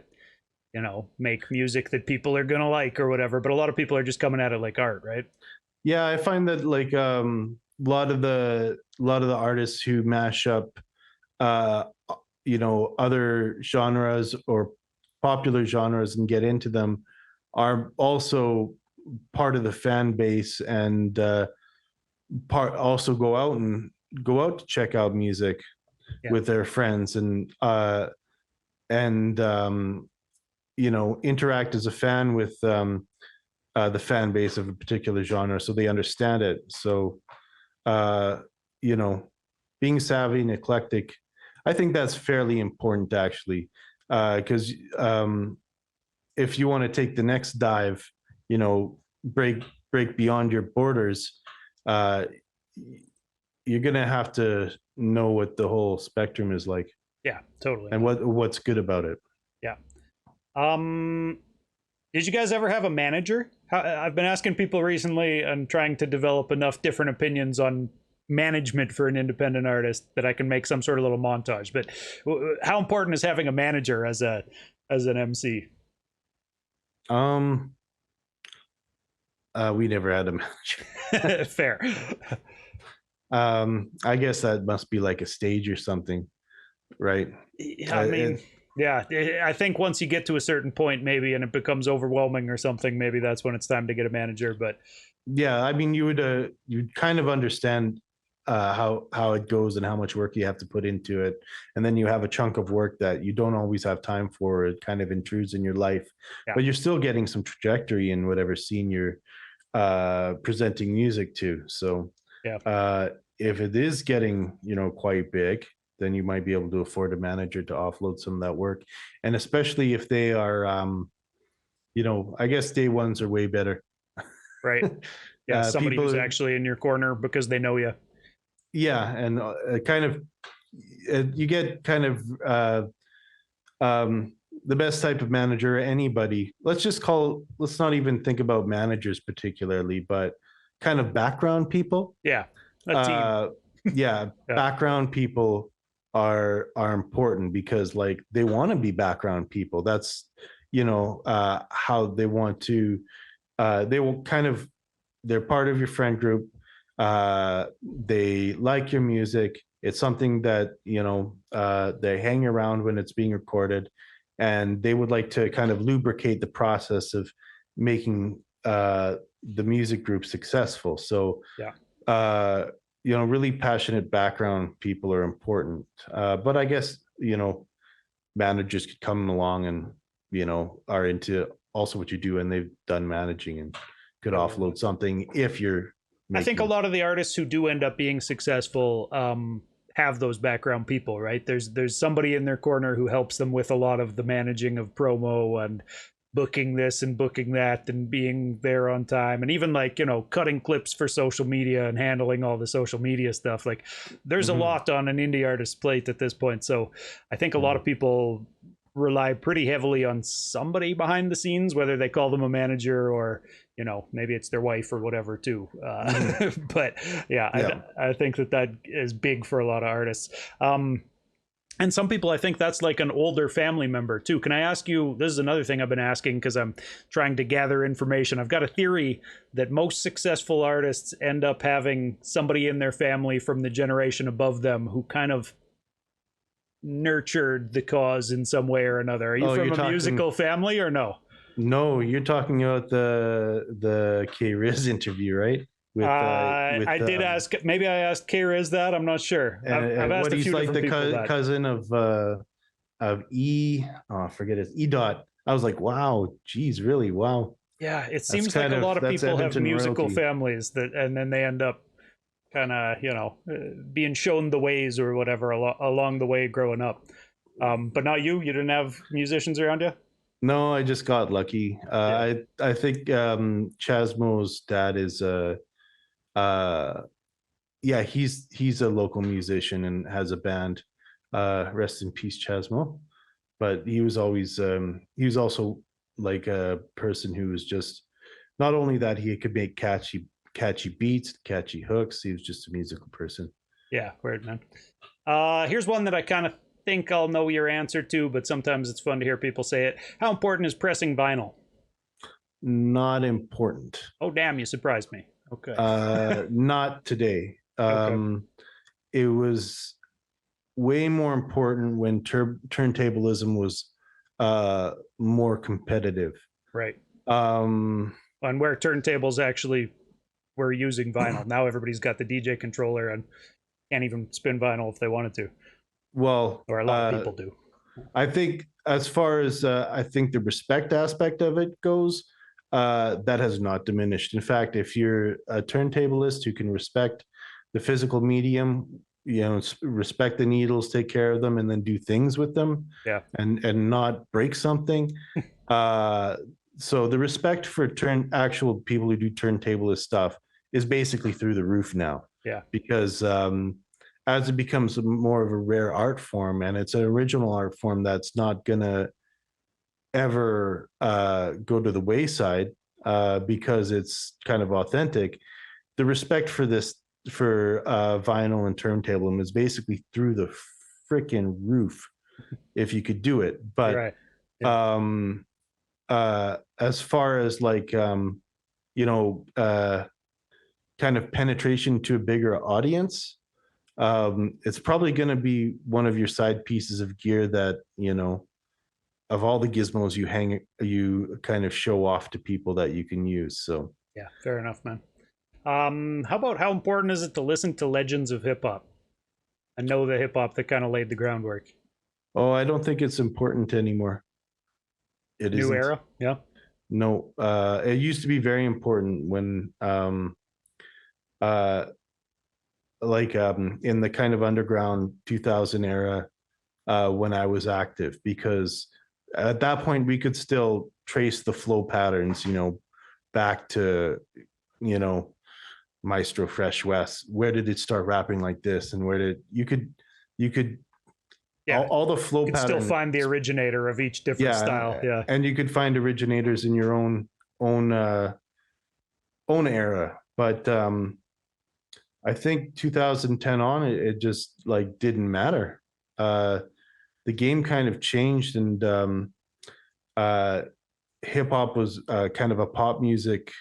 make music that people are gonna like or whatever. But a lot of people are just coming at it like art, right? Yeah, I find that like a lot of the artists who mash up uh other genres or popular genres and get into them are also part of the fan base and part also go out to check out music Yeah. with their friends and interact as a fan with the fan base of a particular genre so they understand it. So uh you know being savvy and eclectic, I think that's fairly important actually, because if you want to take the next dive, you know, break beyond your borders, uh, you're gonna have to know what the whole spectrum is like Yeah, totally, and man. what's good about it. Yeah. Um, did you guys ever have a manager? I've been asking people recently and trying to develop enough different opinions on management for an independent artist that I can make some sort of little montage. But how important is having a manager as an MC? Um, we never had a manager. Fair. I guess that must be like a stage or something, right? I mean, yeah, I think once you get to a certain point, maybe, and it becomes overwhelming or something, maybe that's when it's time to get a manager. But Yeah, I mean, you'd kind of understand how it goes and how much work you have to put into it, and then you have a chunk of work that you don't always have time for. It kind of intrudes in your life, yeah, but you're still getting some trajectory in whatever scene you're presenting music to. So yeah, uh, if it is getting quite big, then you might be able to afford a manager to offload some of that work, and especially if they are, I guess day ones are way better. right. Yeah, somebody who's People, actually in your corner because they know you. yeah, and kind of you get kind of um, the best type of manager. Anybody, let's not even think about managers particularly, but kind of background people. Yeah, a team. uh yeah, Yeah, background people are important because like they want to be background people. That's how they want to they will kind of they're part of your friend group. They like your music. It's something that they hang around when it's being recorded, and they would like to kind of lubricate the process of making the music group successful. So yeah, uh, really passionate background people are important. But I guess managers could come along and are into also what you do, and they've done managing and could offload something if you're I think a making. lot of the artists who do end up being successful have those background people, right? There's somebody in their corner who helps them with a lot of the managing of promo and booking this and booking that and being there on time, and even like, you know, cutting clips for social media and handling all the social media stuff. Like there's a Mhm. lot on an indie artist's plate at this point. So I think a lot Mhm. of people rely pretty heavily on somebody behind the scenes, whether they call them a manager or, you know, maybe it's their wife or whatever too. Mhm. But yeah, Yeah. I think that is big for a lot of artists. And some people, I think that's like an older family member too. Can I ask you, this is another thing I've been asking because I'm trying to gather information. I've got a theory that most successful artists end up having somebody in their family from the generation above them who kind of nurtured the cause in some way or another. Are you Oh, from you're a talking. musical family or no? No, you're talking about the K Riz interview, right? With I did ask. Maybe I asked K Riz that. I'm not sure. I've asked what a he's few like different the people that. cousin of E. Oh, I forget his E dot. I was like, wow, geez, really, wow. Yeah, it seems like a lot of That's people have Edmonton musical royalty. families that, and then they end up kind of, you know, being shown the ways or whatever along the way growing up. But not you. You didn't have musicians around you. No, I just got lucky. Yeah. I think Chasmo's dad is uh yeah, he's a local musician and has a band. Rest in peace, Chasmo. But he was also like a person who was just not only that he could make catchy beats, catchy hooks. He was just a musical person. Yeah. Weird, man. Here's one that I kind of think I'll know your answer to, but sometimes it's fun to hear people say it. How important is pressing vinyl? Not important. Oh, damn! You surprised me. Okay. Not today. Okay. It was way more important when turntablism was more competitive. Right. Um, On where turntables actually were using vinyl. Now everybody's got the DJ controller and can't even spin vinyl if they wanted to, well, or a lot of people do. I think as far as I think the respect aspect of it goes, that has not diminished. In fact, if you're a turntablist who can respect the physical medium, you know, respect the needles, take care of them, and then do things with them, Yeah. and not break something. uh, so the respect for actual people who do turntablist stuff is basically through the roof now. Yeah. Because as it becomes more of a rare art form and it's an original art form that's not gonna ever go to the wayside because it's kind of authentic. The respect for this for vinyl and turntable is basically through the freaking roof if you could do it. But Right. Yeah. as far as like you know kind of penetration to a bigger audience, it's probably going to be one of your side pieces of gear that, you know, of all the gizmos you kind of show off to people that you can use. So Yeah. Fair enough, man. How about how important is it to listen to legends of hip hop and know the hip hop that kind of laid the groundwork? oh, I don't think it's important anymore. It New isn't. era. Yeah. No, it used to be very important when uh like in the kind of underground 2000 era when I was active, because at that point we could still trace the flow patterns, you know, back to, you know, Maestro Fresh West. Where did it start rapping like this, and where did you could Yeah. all the flow You could still pattern. find the originator of each different style. Yeah, Yeah. and you could find originators in your own own era, but I think 2010 on it just like didn't matter. uh the game kind of changed, and uh hip hop was kind of a pop music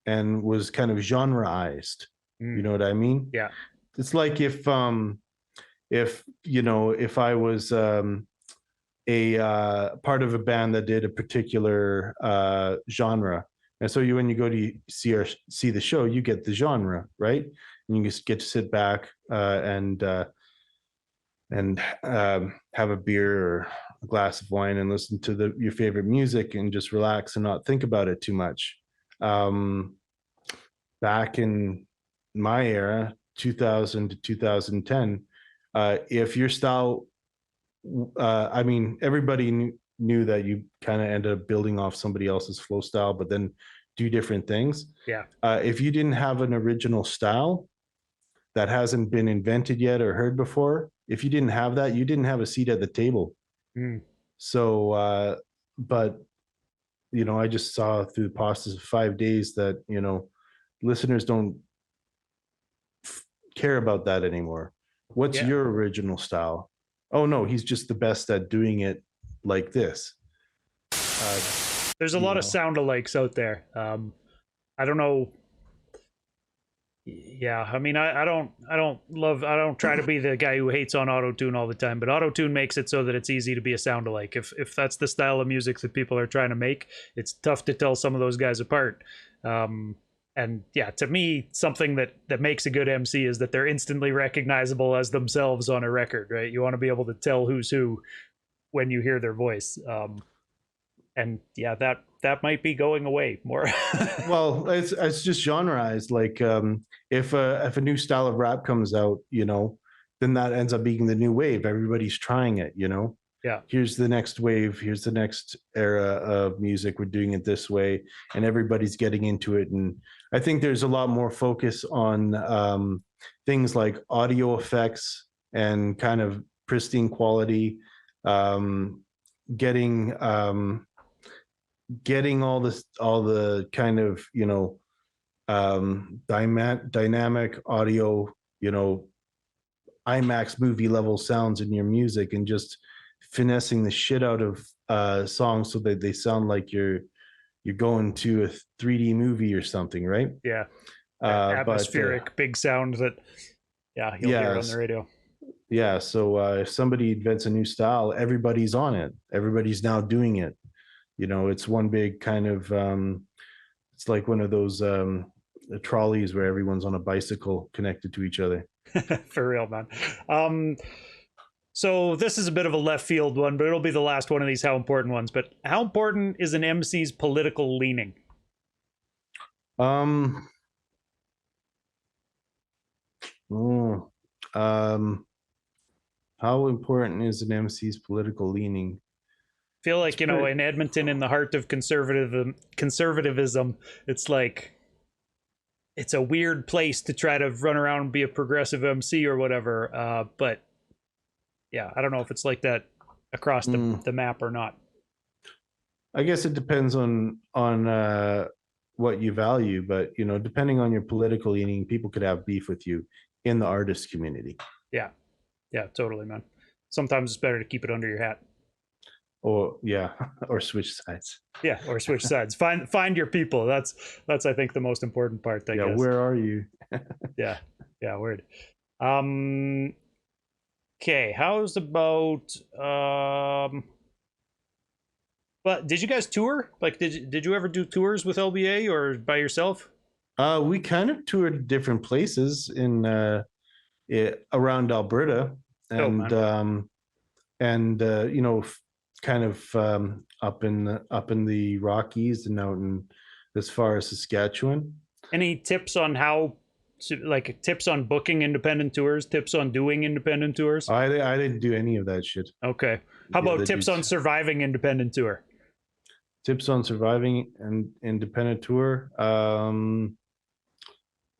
and was kind of genreized. You Mm, know what I mean? yeah. It's like if you know, if I was a part of a band that did a particular genre, and so you when you go to see the show, you get the genre, right? And you just get to sit back and have a beer or a glass of wine and listen to your favorite music and just relax and not think about it too much. back in my era, 2000 to 2010, if your style, I mean, everybody knew that you kind of ended up building off somebody else's flow style, but then do different things. Yeah. If you didn't have an original style that hasn't been invented yet or heard before, if you didn't have that, you didn't have a seat at the table. Mm. So, but I just saw through the process of 5 days that listeners don't care about that anymore. What's Yeah. your original style? Oh no, he's just the best at doing it like this. There's a lot of sound alikes out there. I don't know. Yeah, I mean, I don't try to be the guy who hates on auto-tune all the time, but auto-tune makes it so that it's easy to be a sound alike. If that's the style of music that people are trying to make, it's tough to tell some of those guys apart. And yeah, to me, something that makes a good MC is that they're instantly recognizable as themselves on a record, right? You want to be able to tell who's who when you hear their voice. And yeah, that might be going away more. Well, it's just genreized. Like if a new style of rap comes out, then that ends up being the new wave. Everybody's trying it. Yeah. Here's the next wave. Here's the next era of music. We're doing it this way, and everybody's getting into it. And I think there's a lot more focus on things like audio effects and kind of pristine quality, getting all the kind of dynamic audio, IMAX movie level sounds in your music, and just finessing the shit out of songs so that they sound like you're going to a 3D movie or something, right? Yeah. Atmospheric, big sound that you'll hear on the radio. Yeah, so if somebody invents a new style, everybody's on it. Everybody's now doing it. It's one big kind of it's like one of those trolleys where everyone's on a bicycle connected to each other. For real, man. So this is a bit of a left field one, but it'll be the last one of these how important ones. But how important is an MC's political leaning? Um, how important is an MC's political leaning? Feel like in Edmonton, in the heart of conservatism, it's like it's a weird place to try to run around and be a progressive MC or whatever. But yeah, I don't know if it's like that across the map or not. I guess it depends on what you value, but depending on your political leaning, people could have beef with you in the artist community. Yeah, totally, man. Sometimes it's better to keep it under your hat. Or or switch sides. Yeah, or switch sides. Find your people. That's I think the most important part. I guess. Where are you? Yeah, word. Okay, how's about but did you guys tour? Like, did you ever do tours with LBA or by yourself? We kind of toured different places in around Alberta, and kind of up in the Rockies and out in as far as Saskatchewan. Any tips on tips on booking independent tours, tips on doing independent tours? I didn't do any of that shit. Okay. How about tips on surviving independent tour? Tips on surviving an independent tour? I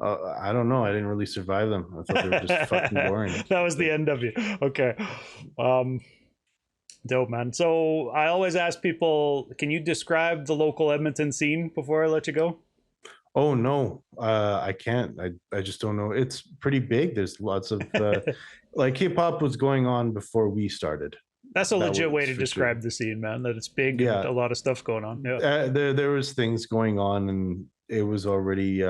don't know. I didn't really survive them. I thought they were just fucking boring. That was the end of you. Okay. Dope, man. So I always ask people, can you describe the local Edmonton scene before I let you go? Oh no, I can't. I just don't know. It's pretty big. There's lots of like hip hop was going on before we started. That's a legit way to describe the scene, man. That it's big and a lot of stuff going on. Yeah. There was things going on, and it was already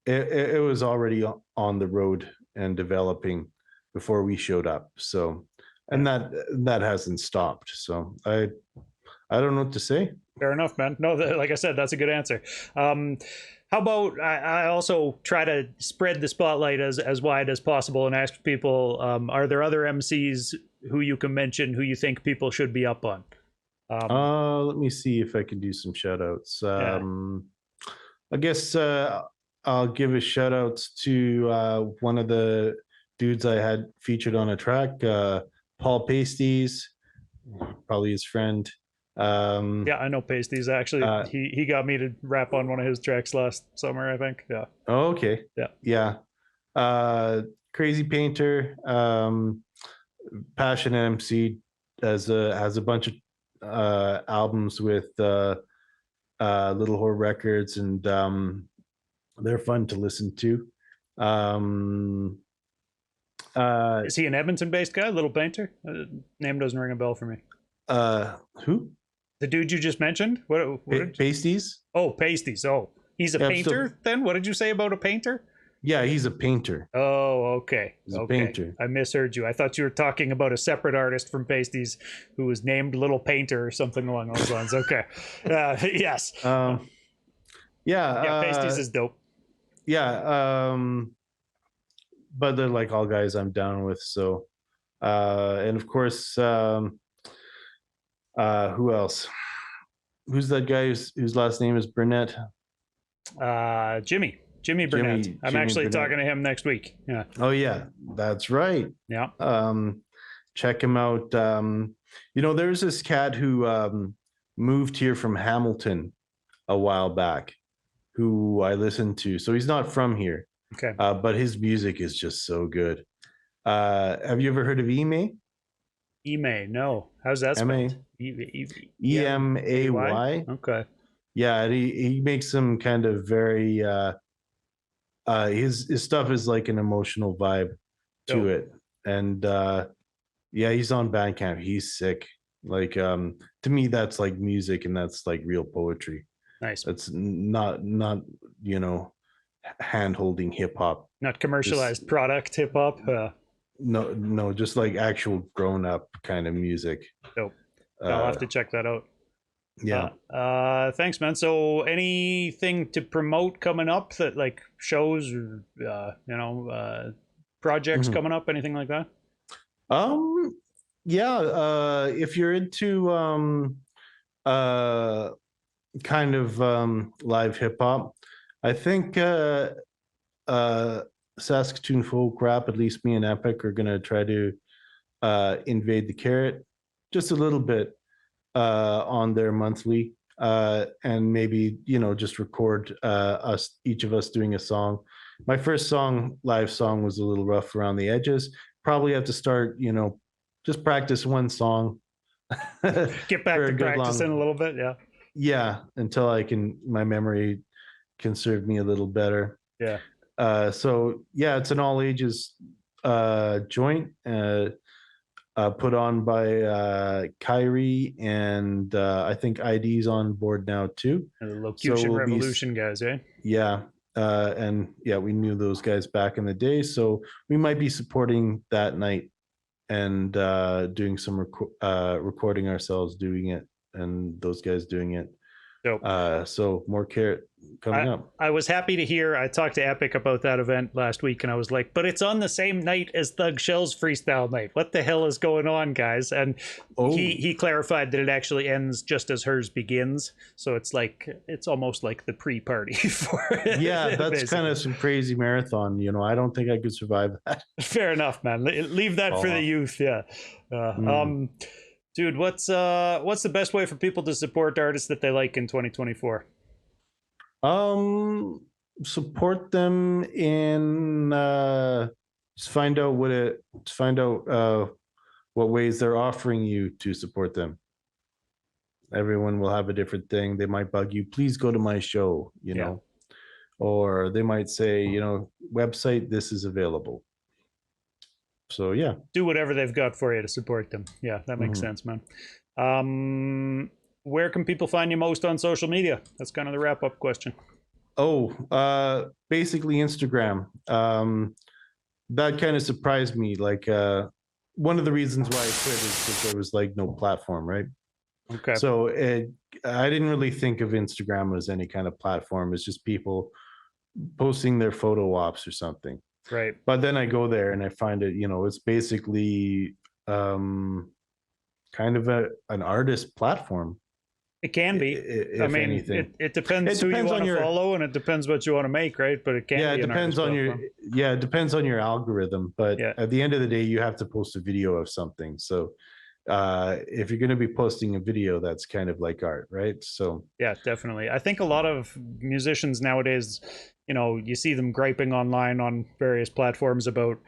it was already on the road and developing before we showed up. So, and that hasn't stopped. So I don't know what to say. Fair enough, man. No, like I said, that's a good answer. How about I also try to spread the spotlight as wide as possible and ask people, are there other MCs who you can mention who you think people should be up on? Let me see if I can do some shout outs. I guess I'll give a shout out to one of the dudes I had featured on a track, Paul Pasties, probably his friend. Yeah, I know Pasties. Actually, Uh, he got me to rap on one of his tracks last summer, I think. Yeah. oh, okay. Yeah. Yeah. Crazy Painter, passionate MC, has a bunch of albums with Little Whore Records, and they're fun to listen to. Is he an Edmonton-based guy, Little Painter? Name doesn't ring a bell for me. Who? The dude you just mentioned? What Pasties? Oh, Pasties. Oh, he's a painter then? What did you say about a painter? Yeah, he's a painter. Oh, okay. He's a painter. I misheard you. I thought you were talking about a separate artist from Pasties who was named Little Painter or something along those lines. Okay. Yes. Yeah. Yeah, Pasties is dope. Yeah. But they're like all guys I'm down with. So, and of course, who else? Who's that guy whose last name is Burnett? Jimmy Burnett. I'm actually Burnett. talking to him next week. Yeah. Oh yeah, that's right. Yeah. Check him out. There's this cat who moved here from Hamilton a while back, who I listened to. So he's not from here. Okay. But his music is just so good. Have you ever heard of Emay? Emay, no. How's that spelled? EMAY. Okay. Yeah, and he makes some kind of very his stuff is like an emotional vibe to it. And yeah, he's on Bandcamp. He's sick. Like to me, that's like music, and that's like real poetry. Nice. That's not hand holding hip hop. Not commercialized product hip hop. No, just like actual grown up kind of music. Dope. I'll have to check that out. Yeah. Thanks, man. So anything to promote coming up, that like shows or projects coming up, anything like that? Yeah, if you're into kind of live hip hop, I think Saskatoon folk rap, at least me and Epic, are gonna try to invade the carrot just a little bit on their monthly, and maybe just record each of us doing a song. My first live song was a little rough around the edges. Probably have to start just practice one song. Get back to practicing a little bit. Yeah, until my memory can serve me a little better. Yeah. So yeah, it's an all ages joint put on by Kyrie, and I think ID's on board now too. The Locution Revolution guys, eh? Yeah. And yeah, we knew those guys back in the day, so we might be supporting that night and doing some recording ourselves doing it, and those guys doing it. Dope. So more carrot coming up. I was happy to hear. I talked to Epic about that event last week, and I was like, but it's on the same night as Thug Shell's freestyle night. What the hell is going on, guys? And he clarified that it actually ends just as hers begins. So it's almost like the pre-party for it. Yeah, that's kind of some crazy marathon. I don't think I could survive that. Fair enough, man. Leave that for the youth. Yeah. Dude, what's the best way for people to support artists that they like in 2024? Support them in just find out what ways they're offering you to support them. Everyone will have a different thing. They might bug you, please go to my show, know, or they might say, website, this is available. So yeah, do whatever they've got for you to support them. Yeah, that makes sense, man. Where can people find you most on social media? That's kind of the wrap up question. Basically Instagram. That kind of surprised me. Like one of the reasons why I quit is because there was like no platform, right? Okay. So I didn't really think of Instagram as any kind of platform. It's just people posting their photo ops or something. Right. But then I go there and I find it, it's basically kind of an artist platform. It can be. I if mean, anything. it depends It who you depends want on to your, follow, and it depends what you want to make, right? But it can yeah, it be an depends artist on your, platform. yeah, it depends on your algorithm. But Yeah. at the end of the day, you have to post a video of something. So if you're going to be posting a video, that's kind of like art, right? So Yeah, definitely. I think a lot of musicians nowadays, you see them griping online on various platforms about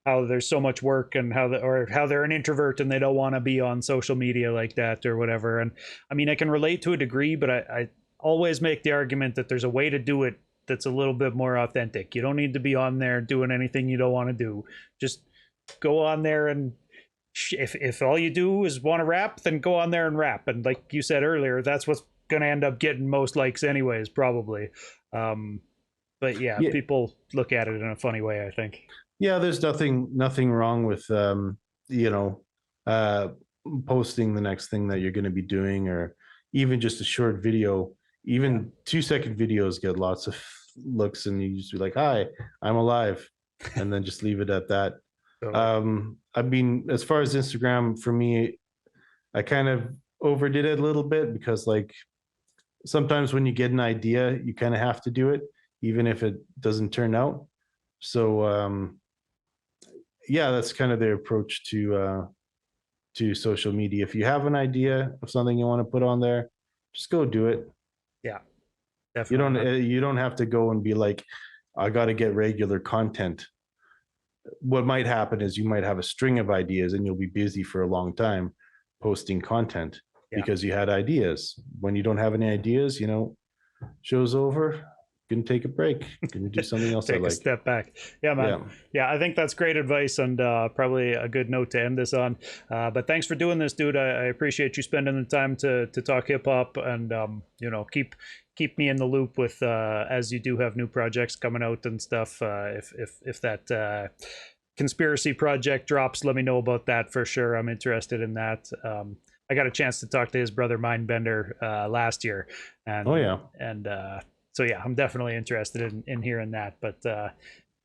how there's so much work and how they're an introvert and they don't want to be on social media like that or whatever. And I mean, I can relate to a degree, but I always make the argument that there's a way to do it that's a little bit more authentic. You don't need to be on there doing anything you don't want to do. Just go on there and if all you do is want to rap, then go on there and rap. And like you said earlier, that's what's going to end up getting most likes, anyways, probably. Um, but yeah, yeah, people look at it in a funny way, I think. yeah, there's nothing wrong with you know, uh posting the next thing that you're going to be doing, or even just a short video. Yeah. Even 2-second videos get lots of looks, and you just be like, hi, I'm alive, and then just leave it at that. Totally. I mean, as far as Instagram, for me, I kind of overdid it a little bit, because like sometimes when you get an idea, you kind of have to do it, even if it doesn't turn out. So yeah, that's kind of the approach to social media. If you have an idea of something you want to put on there, just go do it. Yeah, You definitely, don't man. you don't have to go and be like, I got to get regular content. What might happen is you might have a string of ideas and you'll be busy for a long time posting content Yeah. because you had ideas. When you don't have any ideas, show's over, can take a break, can do something else I Take a like. step back. Yeah, man. Yeah, Yeah, I think that's great advice and probably a good note to end this on. But thanks for doing this, dude. I appreciate you spending the time to talk hip hop and keep me in the loop with as you do have new projects coming out and stuff. If that conspiracy project drops, let me know about that for sure. I'm interested in that. I got a chance to talk to his brother Mindbender last year, oh and yeah, and so yeah, I'm definitely interested in hearing that. But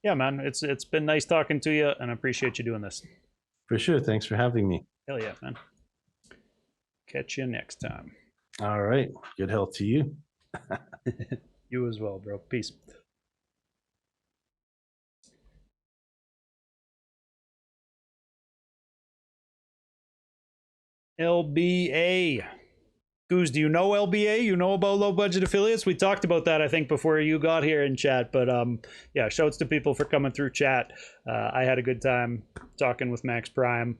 yeah, man, it's been nice talking to you, and I appreciate you doing this. for sure. Thanks for having me. Hell yeah, man. Catch you next time. All right, good health to you. You as well, bro. Peace. LBA. Goose, do you know LBA? You know about low budget affiliates? We talked about that, I think, before you got here in chat. But yeah, shouts to people for coming through chat. I had a good time talking with Max Prime.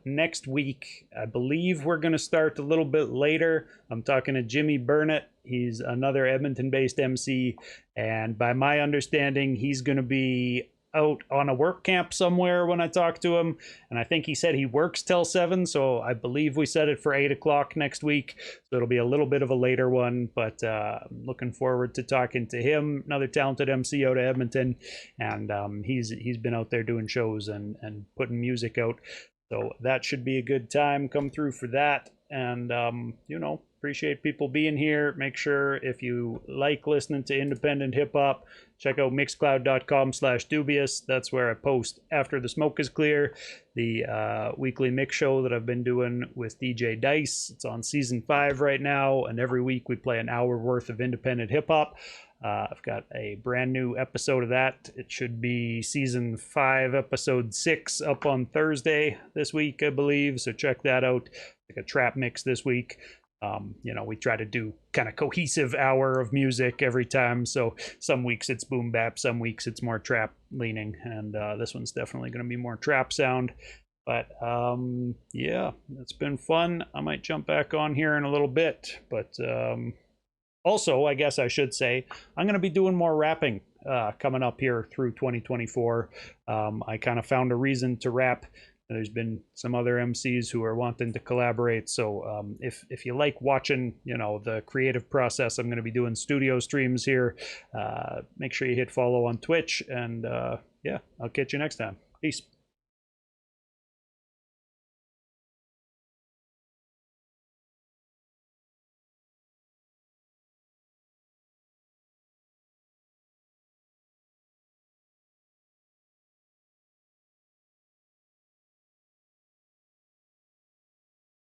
Next week, I believe we're going to start a little bit later. I'm talking to Jimmy Burnett. He's another Edmonton based MC. And by my understanding, he's going to be out on a work camp somewhere when I talked to him. And I think he said he works till 7. So I believe we set it for 8 o'clock next week. So it'll be a little bit of a later one. But I'm looking forward to talking to him, another talented MC out of Edmonton. And he's been out there doing shows and putting music out. So that should be a good time. Come through for that. And, appreciate people being here. Make sure if you like listening to independent hip hop, check out mixcloud.com/Doobyis. That's where I post after the smoke is clear, the weekly mix show that I've been doing with DJ Dice. It's on season 5 right now. And every week we play an hour worth of independent hip hop. I've got a brand new episode of that. It should be season 5, episode 6 up on Thursday this week, I believe. So check that out. Like a trap mix this week. We try to do kind of cohesive hour of music every time. So some weeks it's boom bap, some weeks it's more trap leaning. And this one's definitely going to be more trap sound. But yeah, it's been fun. I might jump back on here in a little bit. But also, I guess I should say, I'm going to be doing more rapping coming up here through 2024. I kind of found a reason to rap. There's been some other MCs who are wanting to collaborate. So if you like watching, the creative process, I'm going to be doing studio streams here. Make sure you hit follow on Twitch. And yeah, I'll catch you next time. Peace.